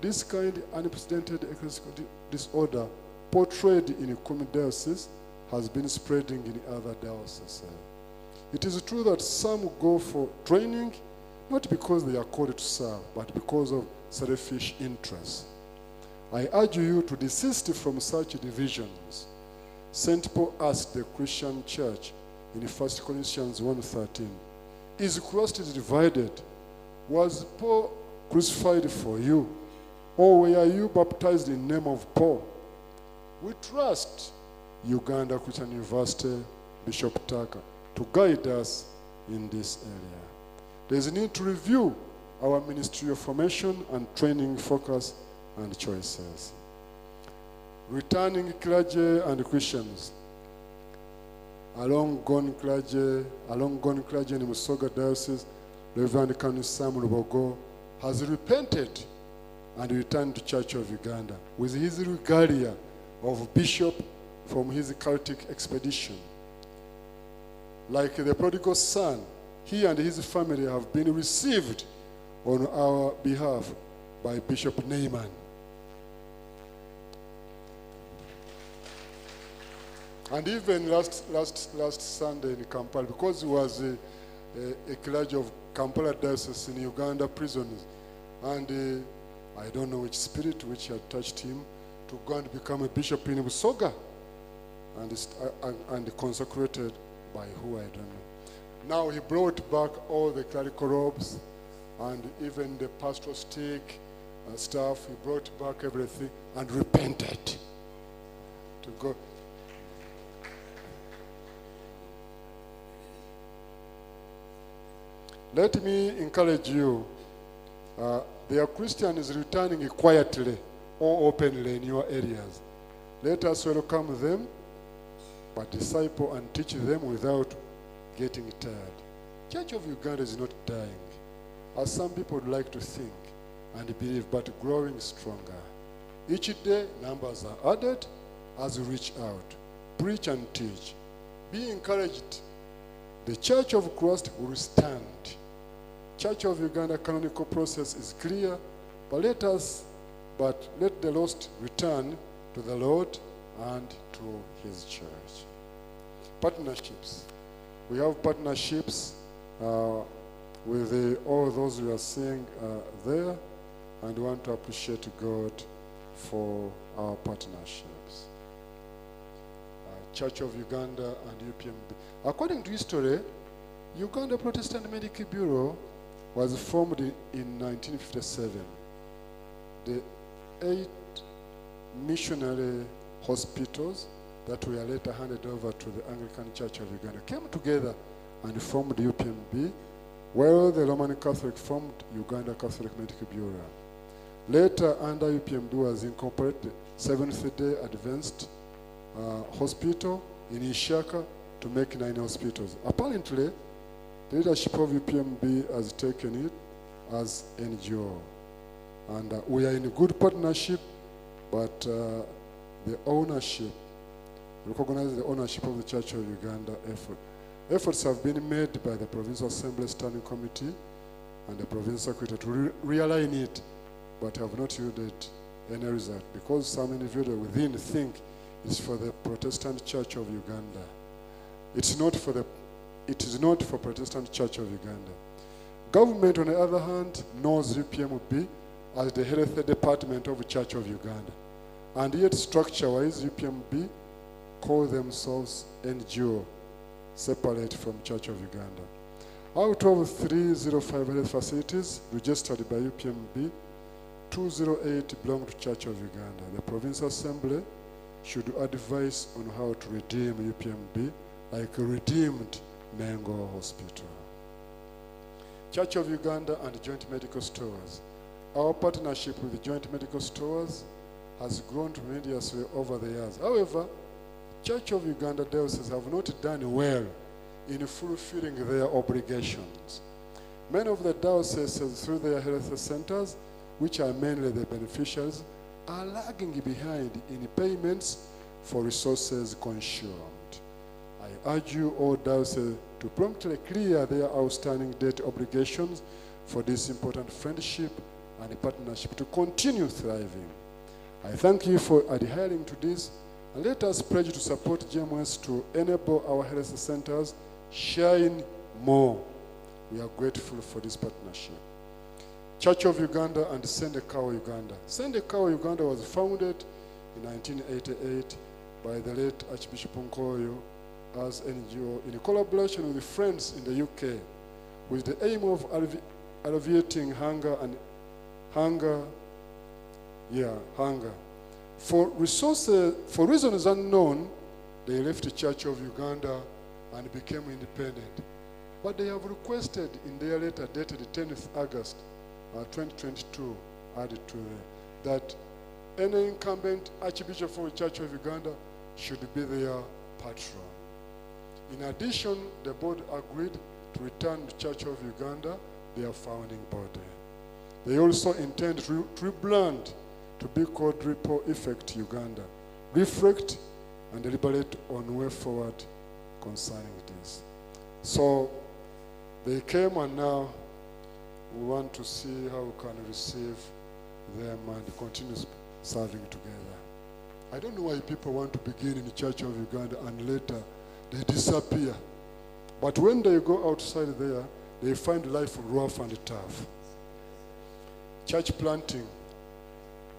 This kind of unprecedented ecclesiastical disorder portrayed in Kumi diocese has been spreading in other dioceses. It is true that some go for training, not because they are called to serve, but because of selfish interests. I urge you to desist from such divisions. St. Paul asked the Christian church in 1 Corinthians 1:13, is Christ divided? Was Paul crucified for you? Or were you baptized in the name of Paul? We trust Uganda Christian University Bishop Tucker to guide us in this area. There is a need to review our ministerial formation and training focus and choices. Returning clergy and Christians. A long-gone clergy in Musoga Diocese, Reverend Kanu Sam Lubogo, has repented and returned to Church of Uganda with his regalia of bishop from his Celtic expedition. Like the prodigal son, he and his family have been received on our behalf by Bishop Neyman. And even last Sunday in Kampala, because he was a clergy of Kampala Diocese in Uganda prisons, and I don't know which spirit which had touched him to go and become a bishop in Busoga, and consecrated by who I don't know. Now he brought back all the clerical robes and even the pastoral stick stuff. He brought back everything and repented to God. Let me encourage you. There are Christians returning quietly or openly in your areas. Let us welcome them, but disciple and teach them without getting tired. Church of Uganda is not dying, as some people would like to think and believe, but growing stronger. Each day, numbers are added as we reach out, preach and teach. Be encouraged. The Church of Christ will stand. Church of Uganda canonical process is clear, but let the lost return to the Lord and to his church. Partnerships. We have partnerships with all those we are seeing there, and we want to appreciate God for our partnerships. Church of Uganda and UPMB. According to history, Uganda Protestant Medical Bureau was formed in 1957. The 8 missionary hospitals that were later handed over to the Anglican Church of Uganda came together and formed UPMB, while the Roman Catholic formed Uganda Catholic Medical Bureau. Later, under UPMB was incorporated Seventh-day Adventist Hospital in Ishaka to make 9 hospitals. Apparently, the leadership of UPMB has taken it as NGO. And we are in a good partnership, but the ownership, recognize the ownership of the Church of Uganda effort. Efforts have been made by the Provincial Assembly Standing Committee and the Provincial Secretary to realign it, but have not yielded any result, because some individuals within think it's for the Protestant Church of Uganda. It is not for Protestant Church of Uganda. Government, on the other hand, knows UPMB as the health department of the Church of Uganda. And yet, structure-wise, UPMB call themselves NGO, separate from Church of Uganda. Out of 305 health facilities registered by UPMB, 208 belong to Church of Uganda. The Provincial Assembly should advise on how to redeem UPMB, like a redeemed Mengo Hospital. Church of Uganda and Joint Medical Stores. Our partnership with the Joint Medical Stores has grown tremendously over the years. However, Church of Uganda Dioceses have not done well in fulfilling their obligations. Many of the dioceses, through their health centers, which are mainly the beneficiaries, are lagging behind in payments for resources consumed. I urge you all dioceses to promptly clear their outstanding debt obligations for this important friendship and partnership to continue thriving. I thank you for adhering to this, and let us pledge to support GMS to enable our health centers shine more. We are grateful for this partnership. Church of Uganda and Sendekawa Uganda. Sendekawa Uganda was founded in 1988 by the late Archbishop Nkoyo as NGO in collaboration with friends in the UK, with the aim of alleviating hunger. For reasons unknown, they left the Church of Uganda and became independent. But they have requested in their letter dated 10th August 2022, added to that any incumbent Archbishop for the Church of Uganda should be their patron. In addition, the board agreed to return the Church of Uganda their founding body. They also intend to rebrand to be called Ripple Effect Uganda, reflect and deliberate on way forward concerning this. So they came, and now we want to see how we can receive them and continue serving together. I don't know why people want to begin in the Church of Uganda and later they disappear. But when they go outside there, they find life rough and tough. Church planting.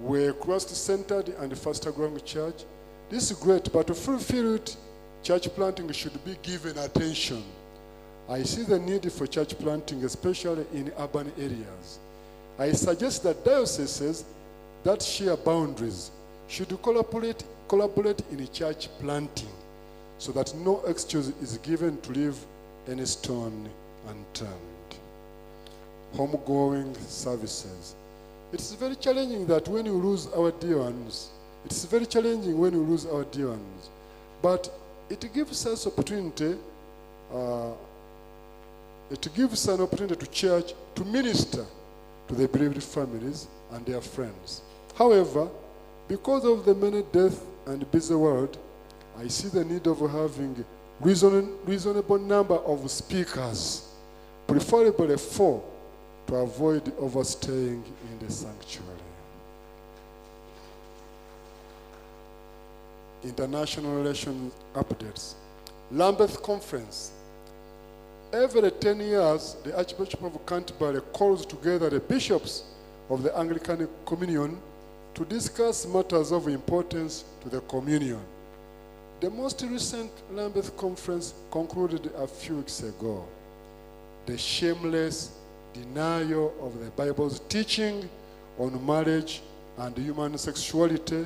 We're Christ-centered and fast-growing church. This is great, but to fulfill it, church planting should be given attention. I see the need for church planting, especially in urban areas. I suggest that dioceses that share boundaries should collaborate in church planting so that no excuse is given to leave any stone unturned. Homegoing services. It's very challenging that when you lose our dear ones, but it gives us opportunity, to church to minister to the bereaved families and their friends. However, because of the many deaths and busy world, I see the need of having reasonable number of speakers, preferably 4, to avoid overstaying in the sanctuary. International relations updates. Lambeth Conference. Every 10 years, the Archbishop of Canterbury calls together the bishops of the Anglican Communion to discuss matters of importance to the communion. The most recent Lambeth Conference concluded a few weeks ago. The shameless denial of the Bible's teaching on marriage and human sexuality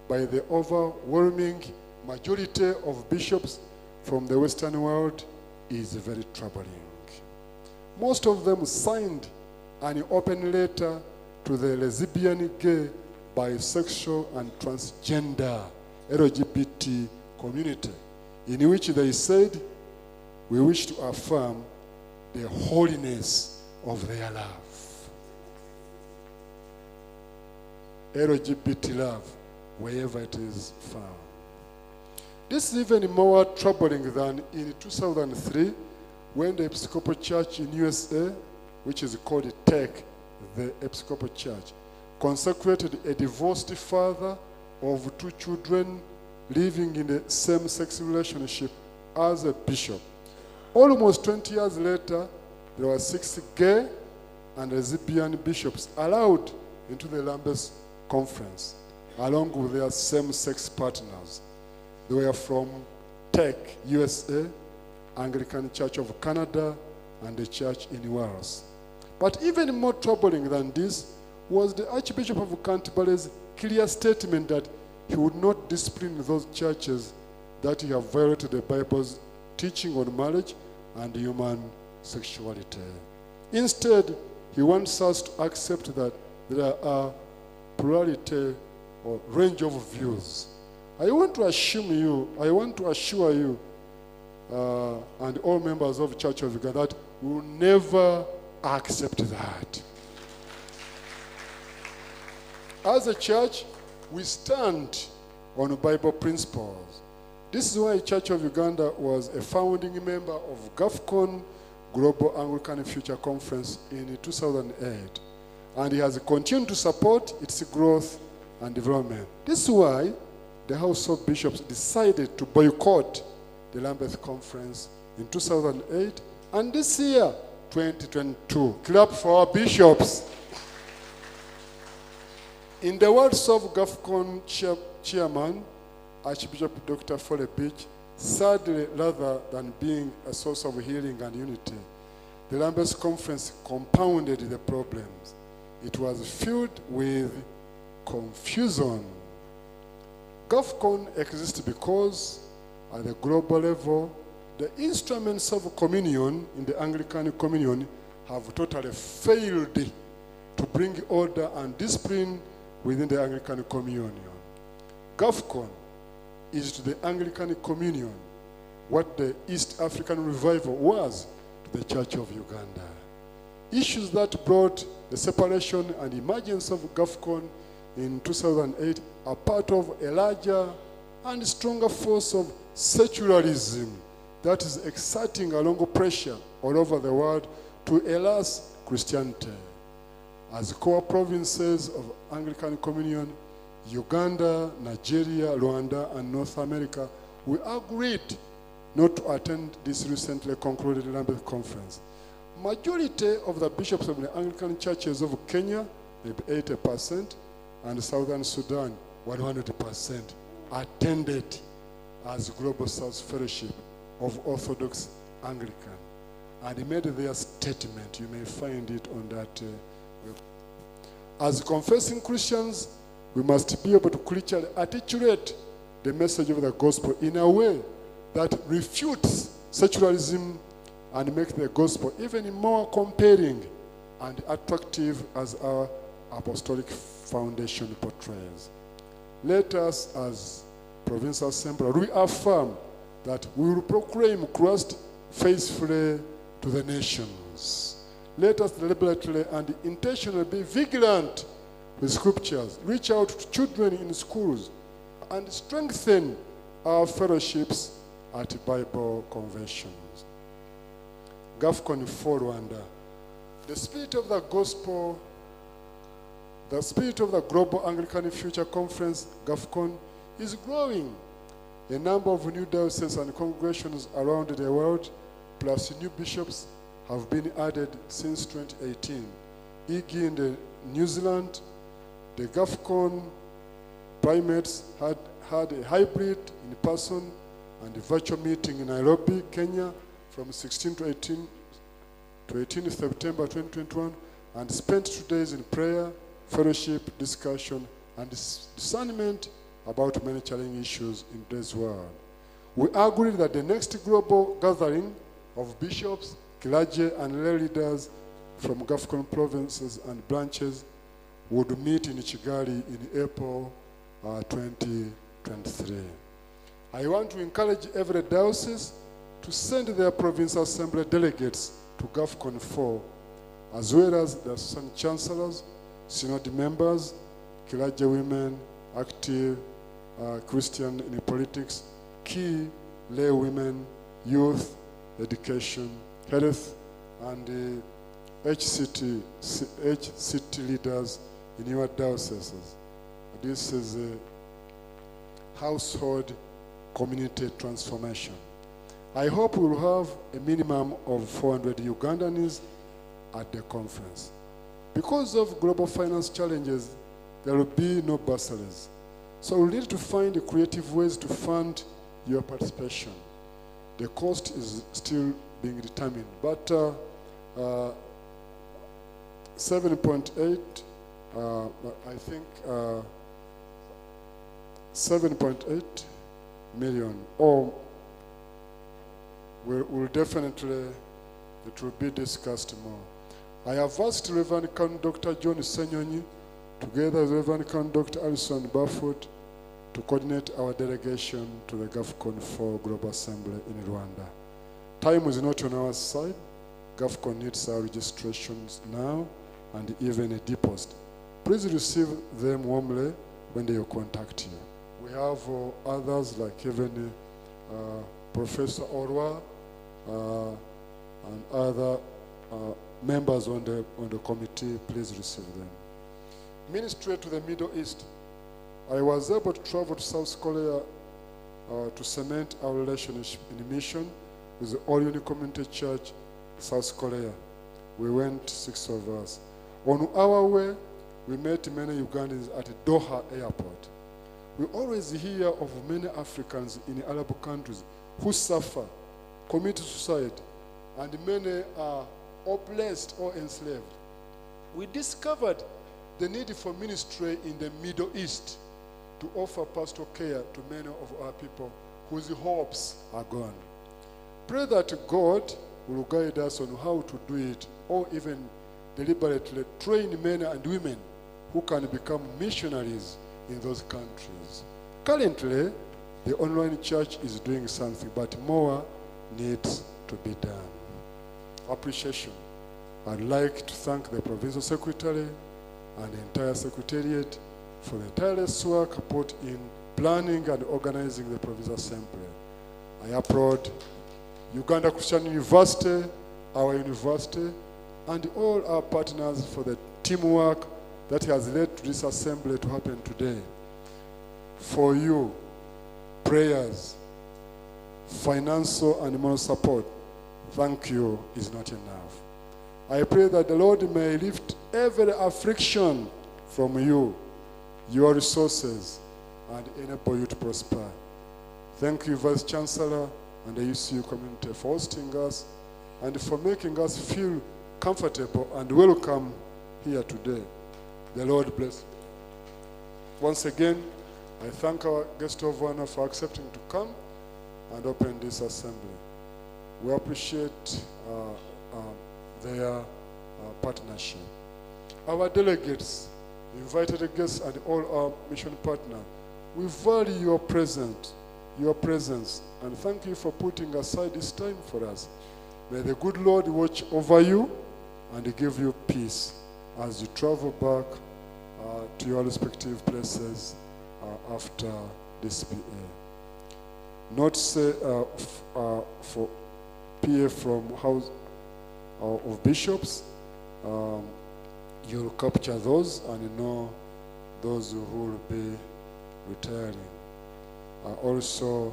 by the overwhelming majority of bishops from the Western world is very troubling. Most of them signed an open letter to the lesbian, gay, bisexual, and transgender LGBT community, in which they said, "We wish to affirm the holiness of their love." LGBT love, wherever it is found. This is even more troubling than in 2003, when the Episcopal Church in USA, which is called TEC, the Episcopal Church, consecrated a divorced father of 2 children living in a same-sex relationship as a bishop. Almost 20 years later, there were 6 gay and lesbian bishops allowed into the Lambeth Conference, along with their same-sex partners. They were from TEC, USA, Anglican Church of Canada, and the church in Wales. But even more troubling than this was the Archbishop of Canterbury's clear statement that he would not discipline those churches that have violated the Bible's teaching on marriage and human sexuality. Instead, he wants us to accept that there are plurality or range of views. I want to assure you, and all members of the Church of Uganda, that we will never accept that. As a church, we stand on Bible principles. This is why the Church of Uganda was a founding member of GAFCON, Global Anglican Future Conference, in 2008. And it has continued to support its growth and development. This is why the House of Bishops decided to boycott the Lambeth Conference in 2008, and this year, 2022. Clap for our bishops. In the words of GAFCON chairman, Archbishop Dr. Foley Beach, sadly, rather than being a source of healing and unity, the Lambeth Conference compounded the problems. It was filled with confusion. GAFCON exists because, at the global level, the instruments of communion in the Anglican Communion have totally failed to bring order and discipline within the Anglican Communion. GAFCON is to the Anglican Communion what the East African Revival was to the Church of Uganda. Issues that brought the separation and emergence of GAFCON in 2008 are part of a larger and stronger force of secularism that is exerting a long pressure all over the world to erase Christianity. As core provinces of Anglican Communion, Uganda, Nigeria, Rwanda, and North America, we agreed not to attend this recently concluded Lambeth Conference. Majority of the bishops of the Anglican churches of Kenya, maybe 80%, and Southern Sudan, 100%, attended as Global South Fellowship of Orthodox Anglican. and made their statement. You may find it on that web. As confessing Christians, we must be able to clearly articulate the message of the gospel in a way that refutes secularism and makes the gospel even more compelling and attractive as our apostolic foundation portrays. Let us, as Provincial Assembly, reaffirm that we will proclaim Christ faithfully to the nations. Let us deliberately and intentionally be vigilant with scriptures, reach out to children in schools, and strengthen our fellowships at Bible conventions. GAFCON for Rwanda. The spirit of the gospel, the spirit of the Global Anglican Future Conference, GAFCON, is growing. A number of new dioceses and congregations around the world, plus new bishops, have been added since 2018. e.g. in New Zealand, the GAFCON primates had a hybrid in-person and a virtual meeting in Nairobi, Kenya, from 16 to 18 September 2021, and spent 2 days in prayer, fellowship, discussion, and discernment about many challenging issues in today's world. We agreed that the next global gathering of bishops, clergy, and lay leaders from GAFCON provinces and branches would meet in Kigali in April 2023. I want to encourage every diocese to send their provincial assembly delegates to GAFCON 4, as well as the assistant chancellors, synod members, clergy women, active Christian in politics, key lay women, youth, education, health, and HCT leaders in your dioceses. This is a household community transformation. I hope we will have a minimum of 400 Ugandans at the conference. Because of global finance challenges, there will be no bursaries. So we need to find creative ways to fund your participation. The cost is still being determined, but 7.8, I think 7.8 million, or will definitely, it will be discussed more. I have asked Reverend Canon Dr. John Senyonyi, together with Reverend Canon Dr. Alison Bafford, to coordinate our delegation to the GAFCON 4 Global Assembly in Rwanda. Time is not on our side. GAFCON needs our registrations now and even a deposit. Please receive them warmly when they contact you. We have others like even Professor Orwa and other members on the committee. Please receive them. Ministry to the Middle East. I was able to travel to South Korea to cement our relationship in mission with the All Union Community Church, South Korea. We went, 6 of us. On our way, we met many Ugandans at Doha Airport. We always hear of many Africans in Arab countries who suffer, commit suicide, and many are oppressed or enslaved. We discovered the need for ministry in the Middle East to offer pastoral care to many of our people whose hopes are gone. Pray that God will guide us on how to do it, or even deliberately train men and women who can become missionaries in those countries. Currently, the online church is doing something, but more needs to be done. Appreciation. I'd like to thank the Provincial Secretary and the entire Secretariat for the tireless work put in planning and organizing the Provincial Assembly. I applaud Uganda Christian University, our university, and all our partners for the teamwork that has led to this assembly to happen today. For you, prayers, financial and moral support, thank you is not enough. I pray that the Lord may lift every affliction from you, your resources, and enable you to prosper. Thank you, Vice Chancellor and the UCU community for hosting us and for making us feel comfortable and welcome here today. The Lord bless you. Once again, I thank our guest of honor for accepting to come and open this assembly. We appreciate their partnership. Our delegates, invited guests, and all our mission partners, we value your presence, and thank you for putting aside this time for us. May the good Lord watch over you and give you peace as you travel back to your respective places after this PA. Not say for PA from House of Bishops, you'll capture those and know those who will be retiring. Also,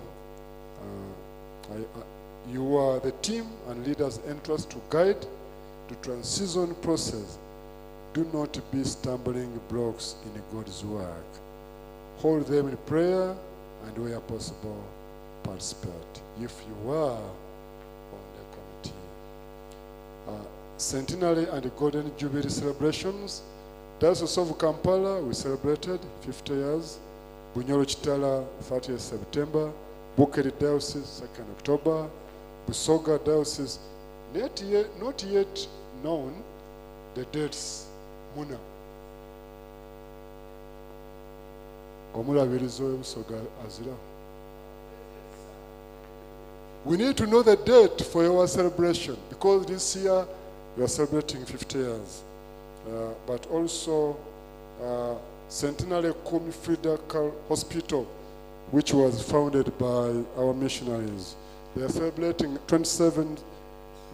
you are the team and leaders' entrust to guide the transition process. Do not be stumbling blocks in God's work. Hold them in prayer and where possible, participate if you are on the committee. Centenary and Golden Jubilee celebrations. Diocese of Kampala, we celebrated 50 years. Bunyoro Chitala, 30th September. Bukeri Diocese, 2nd October. Busoga Diocese, not yet known the dates. Muna. Omulabirizo Busoga Azira. We need to know the date for your celebration because this year we are celebrating 50 years. But also Centenary Kumi Frida Hospital, which was founded by our missionaries. They are celebrating 27th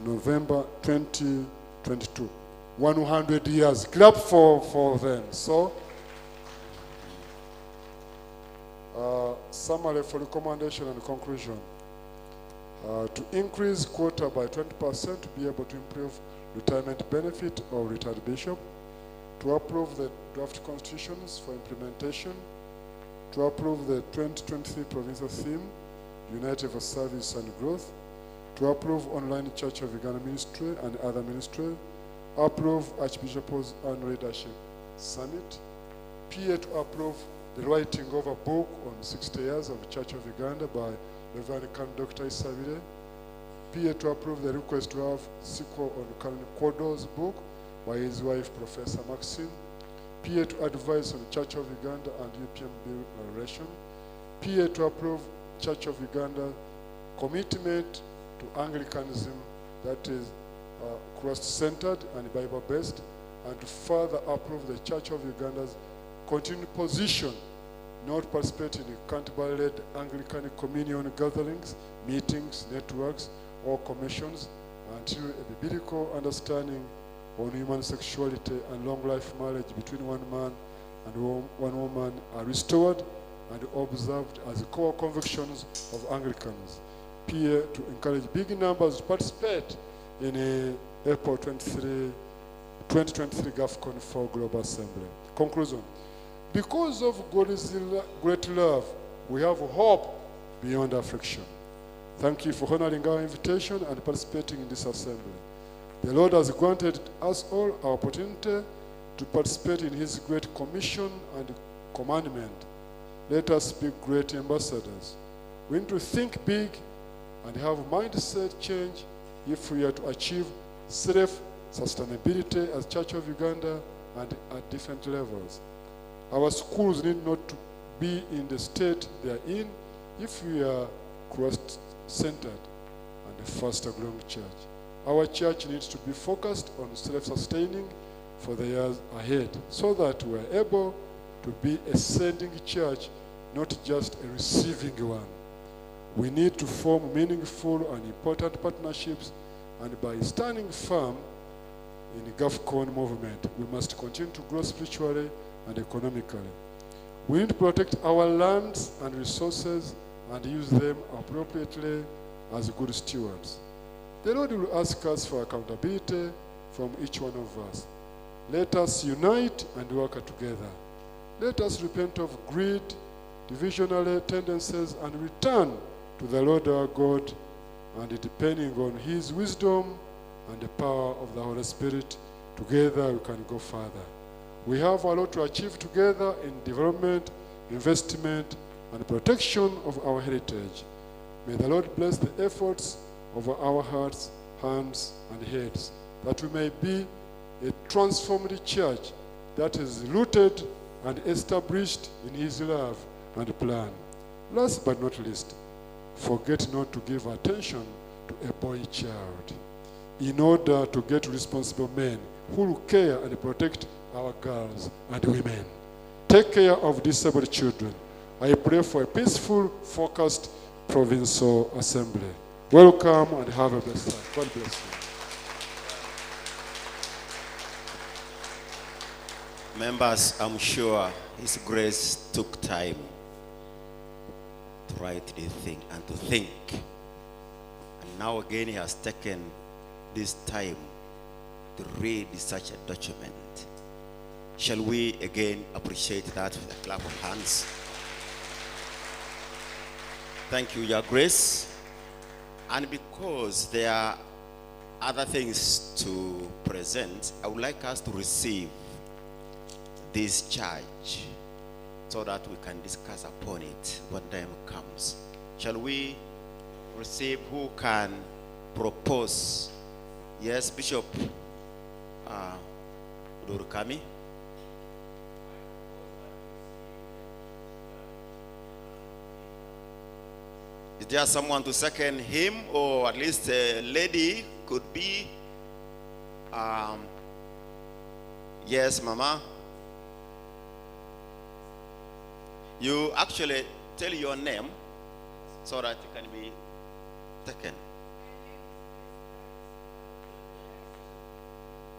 November 2022. 100 years. Clap for them. So, summary for recommendation and conclusion. To increase quota by 20% to be able to improve retirement benefit of retired bishop, to approve the draft constitutions for implementation, to approve the 2023 provincial theme, United for Service and Growth, to approve online Church of Uganda ministry and other ministry, approve Archbishop's annual leadership summit, PA to approve the writing of a book on 60 years of Church of Uganda by Reverend Dr. Isabire, PA to approve the request to have sequel on Canon Kodo's book by his wife, Professor Maxine, PA to advise on Church of Uganda and UPM bill relation, PA to approve Church of Uganda commitment to Anglicanism, that is Christ-centered and Bible-based, and to further approve the Church of Uganda's continued position not participate in Canterbury-led Anglican communion gatherings, meetings, networks, or commissions until a biblical understanding on human sexuality and long-life marriage between one man and one woman are restored and observed as core convictions of Anglicans. PA to encourage big numbers to participate in a April 2023 GAFCON 4 Global Assembly. Conclusion. Because of God's great love, we have hope beyond affliction. Thank you for honoring our invitation and participating in this assembly. The Lord has granted us all our opportunity to participate in his great commission and commandment. Let us be great ambassadors. We need to think big and have mindset change if we are to achieve self-sustainability as Church of Uganda and at different levels. Our schools need not to be in the state they are in if we are Christ-centered and a faster-growing church. Our church needs to be focused on self-sustaining for the years ahead so that we are able to be a sending church, not just a receiving one. We need to form meaningful and important partnerships, and by standing firm in the GAFCON movement, we must continue to grow spiritually and economically. We need to protect our lands and resources and use them appropriately as good stewards. The Lord will ask us for accountability from each one of us. Let us unite and work together. Let us repent of greed, divisionary tendencies, and return to the Lord our God, and depending on his wisdom and the power of the Holy Spirit, together we can go further. We have a lot to achieve together in development, investment, and protection of our heritage. May the Lord bless the efforts of our hearts, hands, and heads, that we may be a transformed church that is rooted and established in his love and plan. Last but not least, forget not to give attention to a boy child, in order to get responsible men who will care and protect our girls and women. Take care of disabled children. I pray for a peaceful, focused provincial assembly. Welcome and have a blessed time. God bless you. Members, I'm sure His Grace took time to write the thing and to think. And now again, He has taken this time to read such a document. Shall we again appreciate that with a clap of hands? Thank you, Your Grace. And because there are other things to present, I would like us to receive this charge so that we can discuss upon it when time comes. Shall we receive? Who can propose? Yes, Bishop Durukami. Is there someone to second him, or at least a lady could be? Yes, Mama. You actually tell your name so that you can be taken.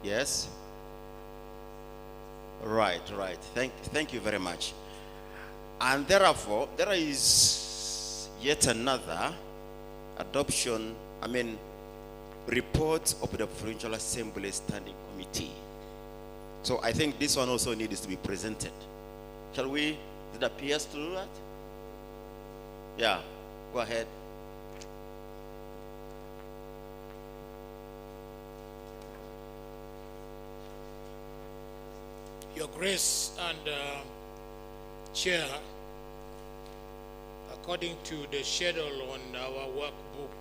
Yes? Right. Thank you very much. And therefore, there is yet another report of the Provincial Assembly Standing Committee. So I think this one also needs to be presented. Shall we? Did it appear to do that? Yeah, go ahead. Your Grace and Chair, according to the schedule on our workbook,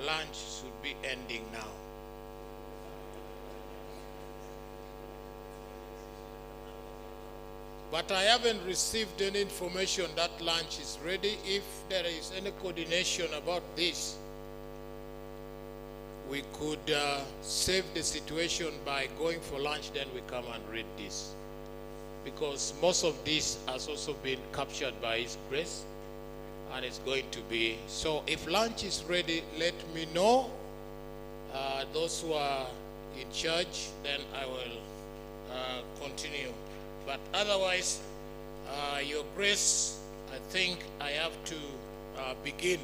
lunch should be ending now. But I haven't received any information that lunch is ready. If there is any coordination about this, we could save the situation by going for lunch, then we come and read this. Because most of this has also been captured by His Grace, and it's going to be. So if lunch is ready, let me know. Those who are in charge, then I will continue. But otherwise, Your Grace, I think I have to begin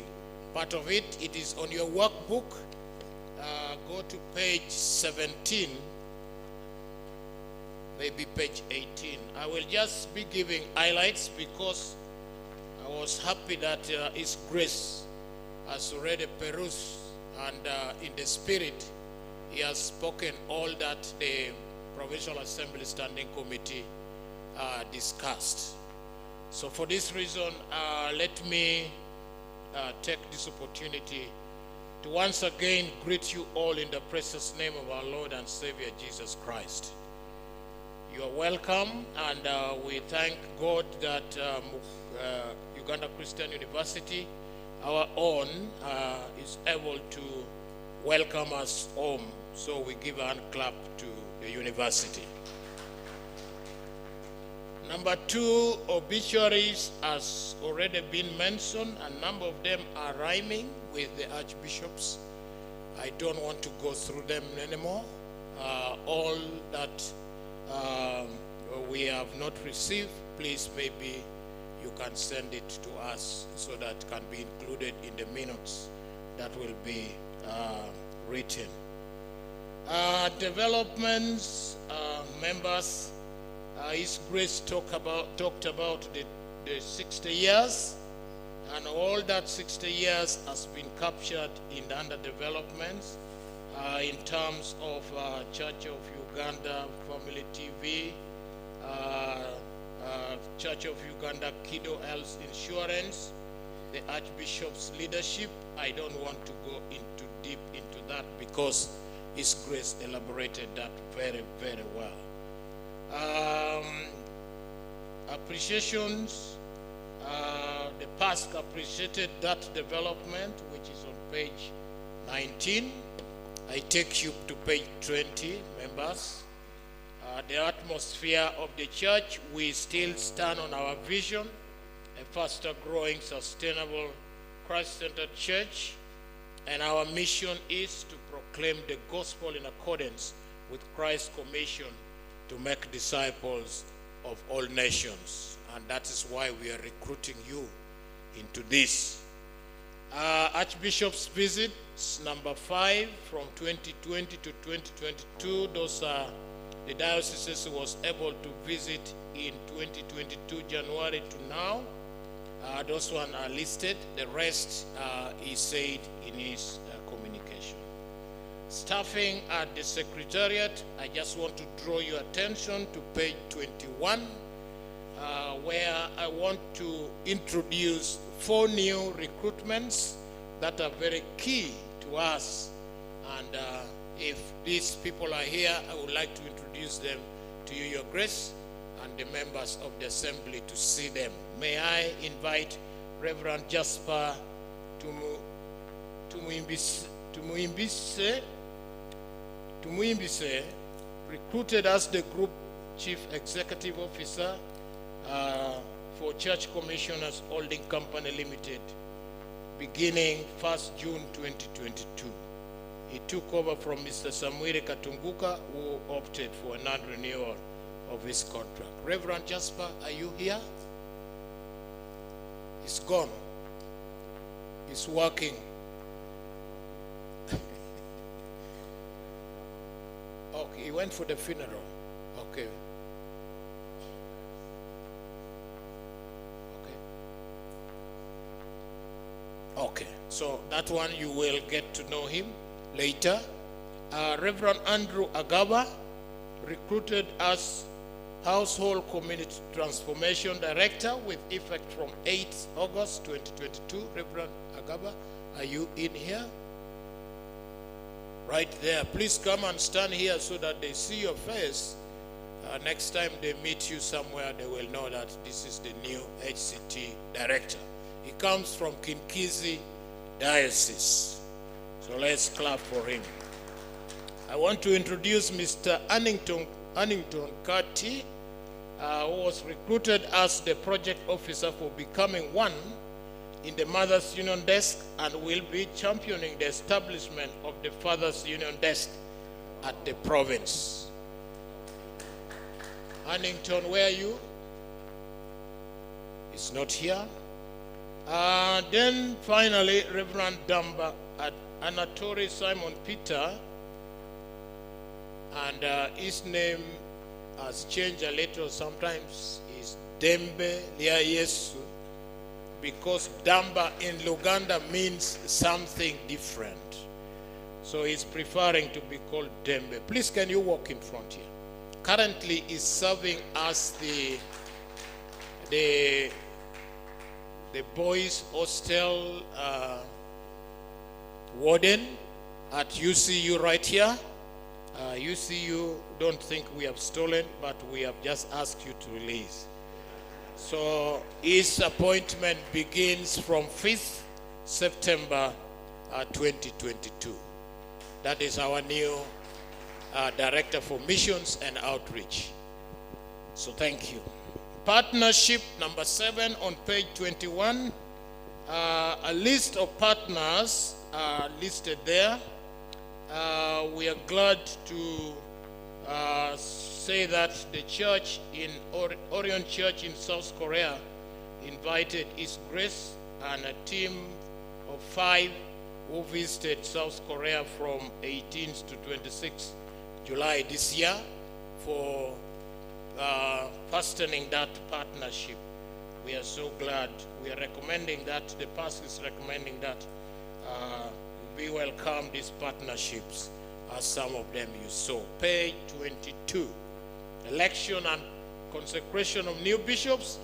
part of it. It is on your workbook. Go to page 17, maybe page 18. I will just be giving highlights because I was happy that His Grace has already perused, and in the spirit, he has spoken all that the Provincial Assembly Standing Committee discussed. So for this reason, let me take this opportunity to once again greet you all in the precious name of our Lord and Savior Jesus Christ. You are welcome, and we thank God that Uganda Christian University, our own, is able to welcome us home. So we give a hand clap to the university. Number 2, obituaries has already been mentioned. A number of them are rhyming with the archbishops. I don't want to go through them anymore. All that we have not received, please, maybe you can send it to us so that it can be included in the minutes that will be written. Developments, members, His Grace talked about the 60 years, and all that 60 years has been captured in the underdevelopments. in terms of Church of Uganda Family TV, Church of Uganda Kiddo Health Insurance, the Archbishop's leadership. I don't want to go deep into that because His Grace elaborated that very, very well. Appreciations. The past appreciated that development, which is on page 19. I take you to page 20, members. The atmosphere of the church, we still stand on our vision, a faster growing, sustainable, Christ-centered church, and our mission is to proclaim the gospel in accordance with Christ's commission to make disciples of all nations. And that is why we are recruiting you into this. Archbishop's visits, number 5, from 2020 to 2022. Those are the dioceses who was able to visit in 2022, January to now. Those ones are listed. The rest he said in his communication. Staffing at the Secretariat, I just want to draw your attention to page 21, where I want to introduce 4 new recruitments that are very key to us. And if these people are here, I would like to introduce them to you, Your Grace, and the members of the assembly to see them. May I invite Reverend Jasper Tumuimbise, recruited as the Group Chief Executive Officer for Church Commissioners Holding Company Limited, beginning 1st June 2022. He took over from Mr. Samuel Katunguka, who opted for a non-renewal of his contract. Reverend Jasper, are you here? He's gone. He's working. Okay, he went for the funeral. Okay. Okay, so that one you will get to know him later. Reverend Andrew Agaba, recruited as Household Community Transformation Director with effect from 8th August 2022. Reverend Agaba, are you in here? Right there. Please come and stand here so that they see your face. Next time they meet you somewhere, they will know that this is the new HCT Director. He comes from Kinkizi Diocese. So let's clap for him. I want to introduce Mr. Annington Kati, who was recruited as the project officer for Becoming One in the Mothers Union Desk and will be championing the establishment of the Fathers Union Desk at the province. Annington, where are you? He's not here. Then finally, Reverend Damba at Anatoly Simon Peter, and his name has changed a little. Sometimes it's Dembe Lia Yesu, because Damba in Luganda means something different. So he's preferring to be called Dembe. Please, can you walk in front here? Currently, he's serving as the boys' hostel warden at UCU right here. UCU, don't think we have stolen, but we have just asked you to release. So his appointment begins from 5th September 2022. That is our new Director for Missions and Outreach. So thank you. Partnership number 7 on page 21. A list of partners are listed there. We are glad to say that the church in Orion Church in South Korea invited His Grace and a team of 5 who visited South Korea from 18th to 26th July this year for fastening that partnership. We are so glad. We are recommending that, the pastor is recommending that we welcome these partnerships as some of them you saw. Page 22. Election and consecration of new bishops.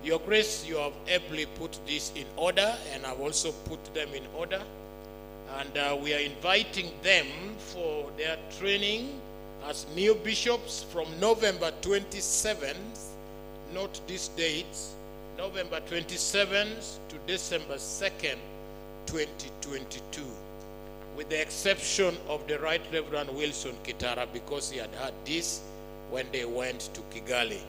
Your Grace, you have ably put this in order, and I've also put them in order. And we are inviting them for their training as new bishops from November 27th, note this date, November 27th to December 2nd, 2022, with the exception of the Right Reverend Wilson Kitara, because he had had this when they went to Kigali.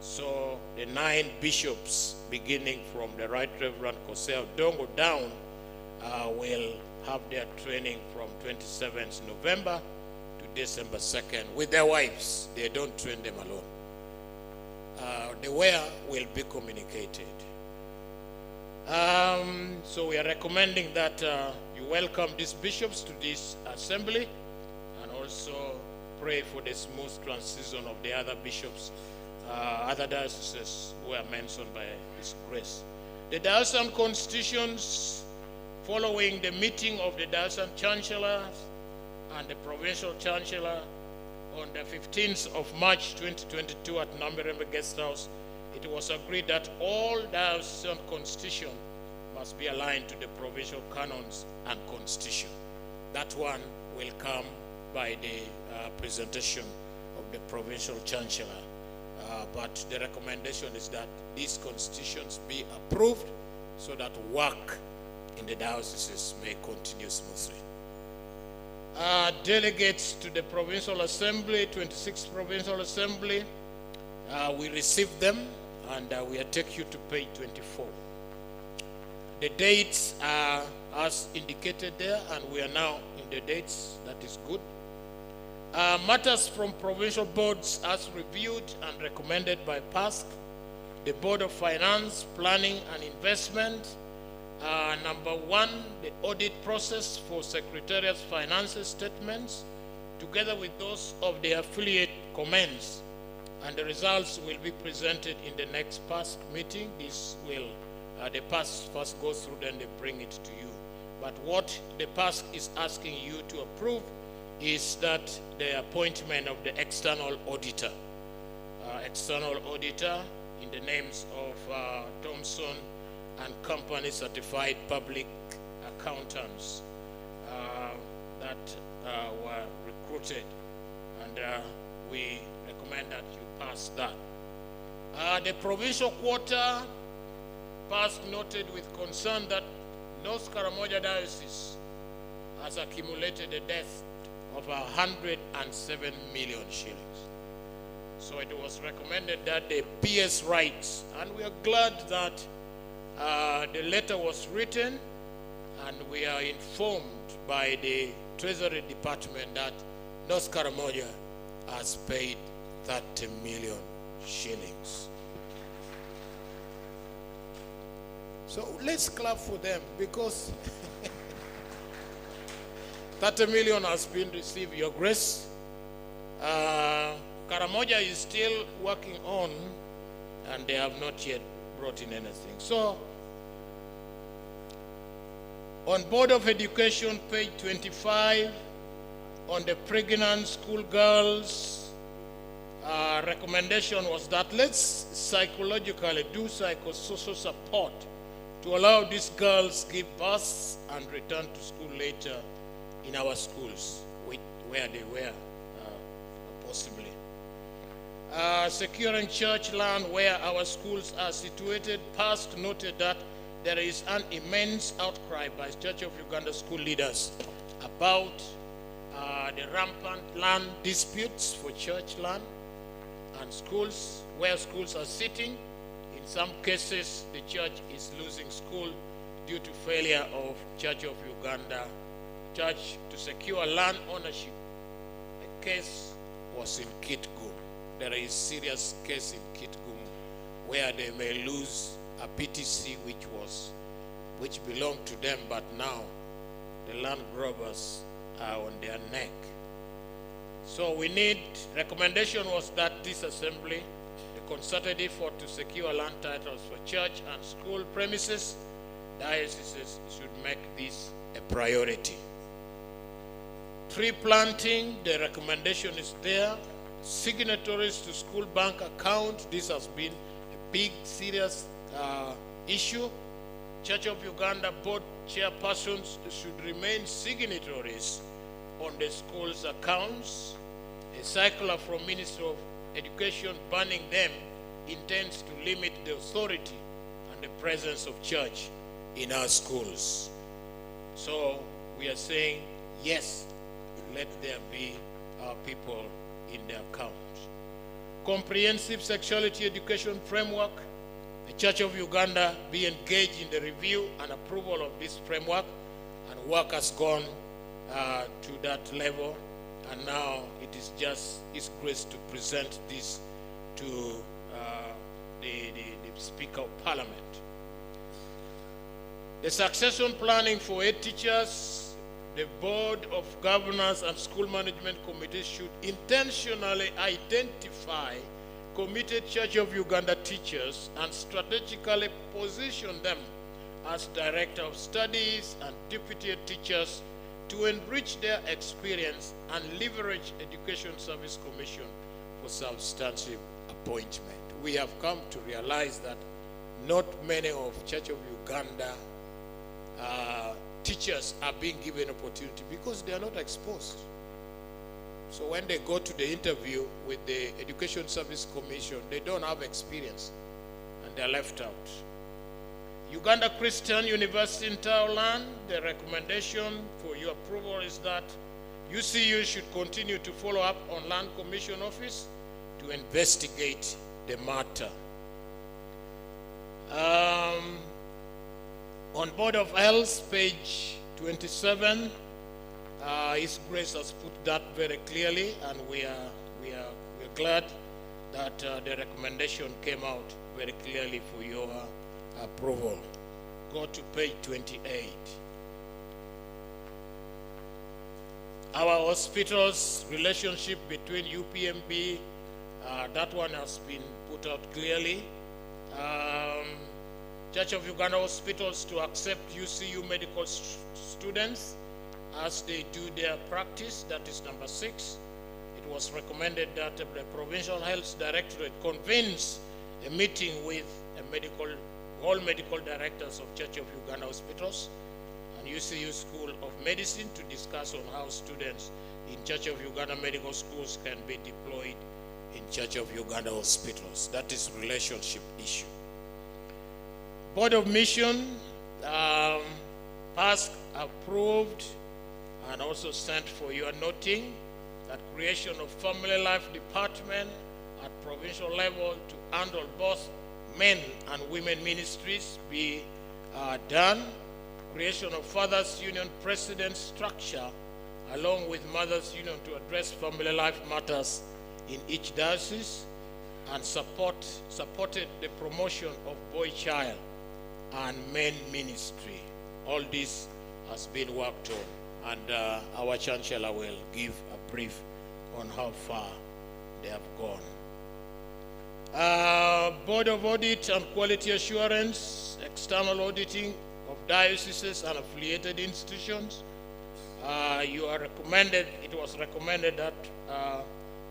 So the 9 bishops, beginning from the Right Reverend Kosea Dongo down, will have their training from 27th November to December 2nd with their wives. They don't train them alone. The where will be communicated. So we are recommending that you welcome these bishops to this assembly, and also pray for the smooth transition of the other bishops, other dioceses who are mentioned by His Grace. The diocesan constitutions, following the meeting of the diocesan chancellor and the provincial chancellor on the 15th of March 2022 at Namberembe Guest House, it was agreed that all diocesan constitution must be aligned to the provincial canons and constitution. That one will come by the presentation of the provincial chancellor. But the recommendation is that these constitutions be approved so that work in the dioceses may continue smoothly. Delegates to the Provincial Assembly, 26th Provincial Assembly, we received them, and we take you to page 24. The dates are as indicated there, and we are now in the dates. That is good. Matters from provincial boards as reviewed and recommended by PASC, the Board of Finance, Planning and Investment. Number 1, the audit process for Secretariat's finances statements, together with those of the affiliate comments, and the results will be presented in the next PASC meeting. This will, the PASC first go through, then they bring it to you. But what the PASC is asking you to approve is that the appointment of the external auditor in the names of Thompson and Company Certified Public Accountants that were recruited, and we recommend that you pass that. The provincial quarter, PASC noted with concern that North Karamoja Diocese has accumulated a debt of 107 million shillings. So it was recommended that the PS writes, and we are glad that the letter was written, and we are informed by the Treasury Department that North Karamoja has paid 30 million shillings. So let's clap for them, because 30 million has been received, Your Grace. Karamoja is still working on, and they have not yet brought in anything. So, on Board of Education, page 25, on the pregnant schoolgirls, recommendation was that let's psychologically do psychosocial support to allow these girls give birth and return to school later in our schools, where they were, possibly. Securing church land where our schools are situated, PASC noted that there is an immense outcry by Church of Uganda school leaders about the rampant land disputes for church land and schools, where schools are sitting. In some cases, the church is losing school due to failure of Church of Uganda Church to secure land ownership. The case was in Kitgum. There is serious case in Kitgum where they may lose a PTC which belonged to them, but now the land grabbers are on their neck. So we need, recommendation was that this assembly, the concerted effort to secure land titles for church and school premises, dioceses should make this a priority. Tree planting, the recommendation is there. Signatories to school bank account, this has been a big, serious issue. Church of Uganda board chairpersons should remain signatories on the school's accounts. A circular from Ministry of Education banning them intends to limit the authority and the presence of church in our schools. So we are saying, yes, let there be people in the account. Comprehensive sexuality education framework. The Church of Uganda be engaged in the review and approval of this framework, and work has gone to that level, and now it is just His grace to present this to the Speaker of Parliament. The succession planning for 8 teachers, the Board of Governors and School Management Committees should intentionally identify committed Church of Uganda teachers and strategically position them as Director of Studies and Deputy teachers to enrich their experience and leverage Education Service Commission for substantive appointment. We have come to realize that not many of Church of Uganda teachers are being given opportunity because they are not exposed. So when they go to the interview with the Education Service Commission, they don't have experience and they're left out. Uganda Christian University in Thailand, the recommendation for your approval is that UCU should continue to follow up on Land Commission Office to investigate the matter. On Board of Health, page 27, His Grace has put that very clearly, and we're glad that the recommendation came out very clearly for your approval. Go to page 28. Our hospitals relationship between UPMB, that one has been put out clearly. Church of Uganda hospitals to accept UCU medical students as they do their practice, that is number 6. It was recommended that the Provincial Health Directorate convenes a meeting with all medical directors of Church of Uganda hospitals and UCU School of Medicine to discuss on how students in Church of Uganda medical schools can be deployed in Church of Uganda hospitals. That is relationship issue. Board of Mission, passed, approved, and also sent for your noting that creation of family life department at provincial level to handle both men and women ministries be done. Creation of Fathers Union President structure along with Mothers Union to address family life matters in each diocese, and supported the promotion of boy child and men ministry. All this has been worked on, and our Chancellor will give a brief on how far they have gone. Board of Audit and Quality Assurance, external auditing of dioceses and affiliated institutions. It was recommended that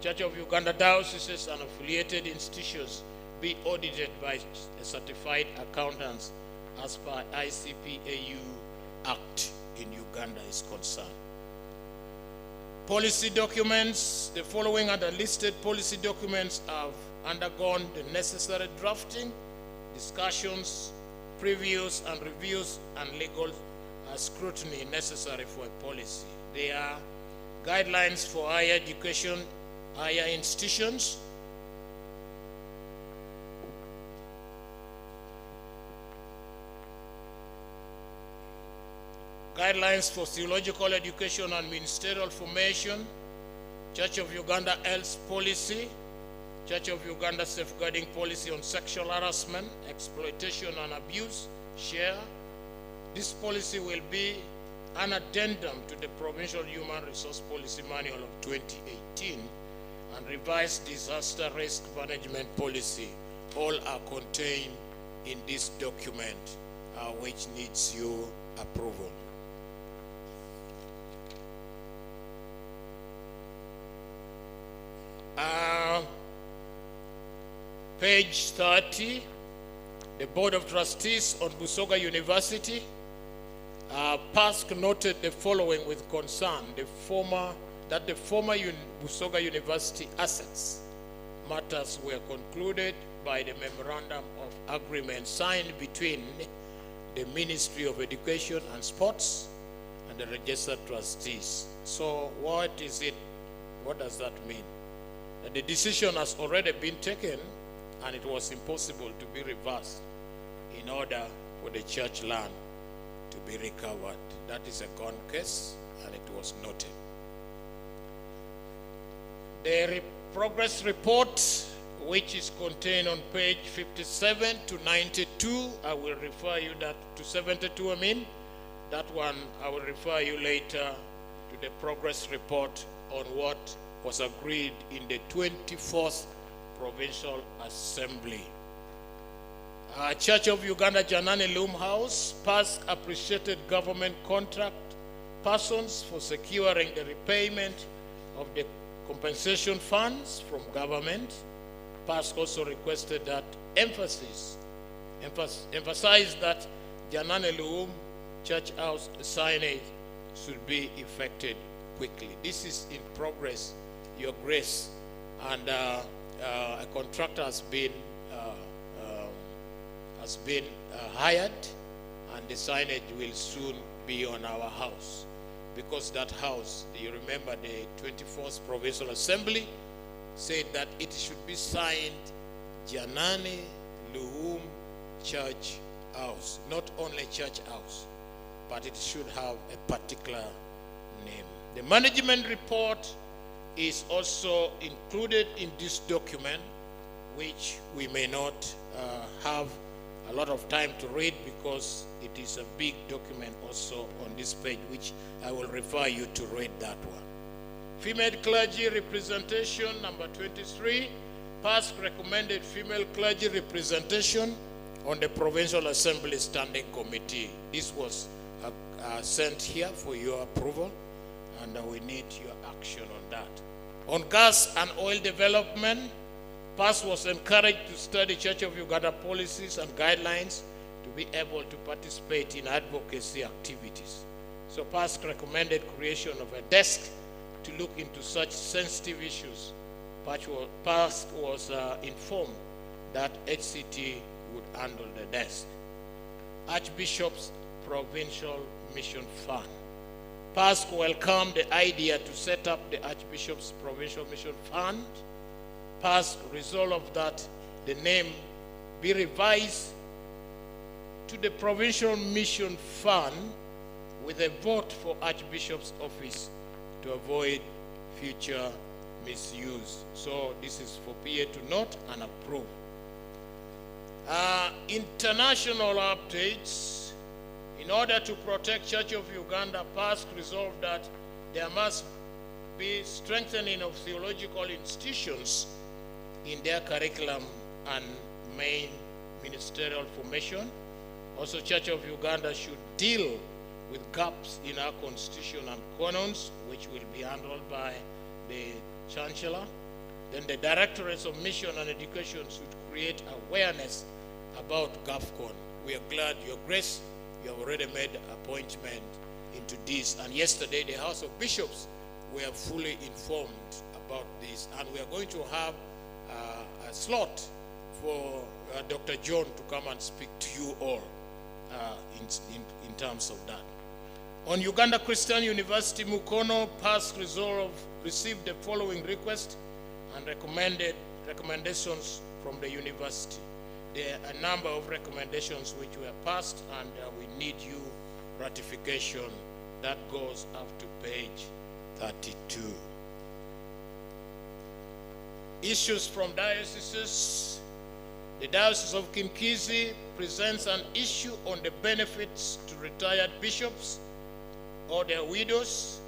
Church of Uganda dioceses and affiliated institutions be audited by certified accountants as per ICPAU Act in Uganda is concerned. Policy documents, the following other listed policy documents have undergone the necessary drafting, discussions, previews and reviews, and legal scrutiny necessary for a policy. They are guidelines for higher education, higher institutions, guidelines for theological education and ministerial formation, Church of Uganda Health Policy, Church of Uganda Safeguarding Policy on Sexual Harassment, Exploitation and Abuse, SHARE. This policy will be an addendum to the Provincial Human Resource Policy Manual of 2018 and revised Disaster Risk Management Policy. All are contained in this document, which needs your approval. Page 30, the Board of Trustees on Busoga University. PASC noted the following with concern: the former Busoga University assets matters were concluded by the Memorandum of Agreement signed between the Ministry of Education and Sports and the registered trustees. So what is it? What does that mean? That the decision has already been taken and it was impossible to be reversed in order for the church land to be recovered. That is a gone case, and it was noted. The progress report, which is contained on page 57 to 92, I will refer you that to 72, that one I will refer you later to the progress report on what was agreed in the 24th Provincial Assembly. Church of Uganda Janani Loom House, PASC appreciated government contract persons for securing the repayment of the compensation funds from government. PASC also requested that emphasize that Janani Loom Church House signage should be effected quickly. This is in progress, Your Grace, and a contractor has been hired, and the signage will soon be on our house, because that house, you remember the 24th Provincial Assembly said that it should be signed Janani Luhum Church House, not only church house, but it should have a particular name. The management report is also included in this document, which we may not have a lot of time to read because it is a big document also on this page, which I will refer you to read that one. Female clergy representation, number 23. PASC recommended female clergy representation on the Provincial Assembly Standing Committee. This was sent here for your approval, and we need your action on that. On gas and oil development, PASC was encouraged to study Church of Uganda policies and guidelines to be able to participate in advocacy activities. So PASC recommended creation of a desk to look into such sensitive issues. PASC was informed that HCT would handle the desk. Archbishop's Provincial Mission Fund. PASC welcomed the idea to set up the Archbishop's Provincial Mission Fund. PASC resolved that the name be revised to the Provincial Mission Fund with a vote for Archbishop's office to avoid future misuse. So this is for PA to note and approve. International updates. In order to protect Church of Uganda, PASC resolved that there must be strengthening of theological institutions in their curriculum and main ministerial formation. Also, Church of Uganda should deal with gaps in our constitution and canons, which will be handled by the Chancellor. Then the Directorates of Mission and Education should create awareness about GAFCON. We are glad, Your Grace, you have already made appointment into this. And yesterday, the House of Bishops were fully informed about this. And we are going to have a slot for Dr. John to come and speak to you all in terms of that. On Uganda Christian University Mukono, PASC received the following request and recommendations from the university. There are a number of recommendations which were passed, and we need you ratification. That goes up to page 32. Issues from dioceses. The Diocese of Kinkizi presents an issue on the benefits to retired bishops or their widows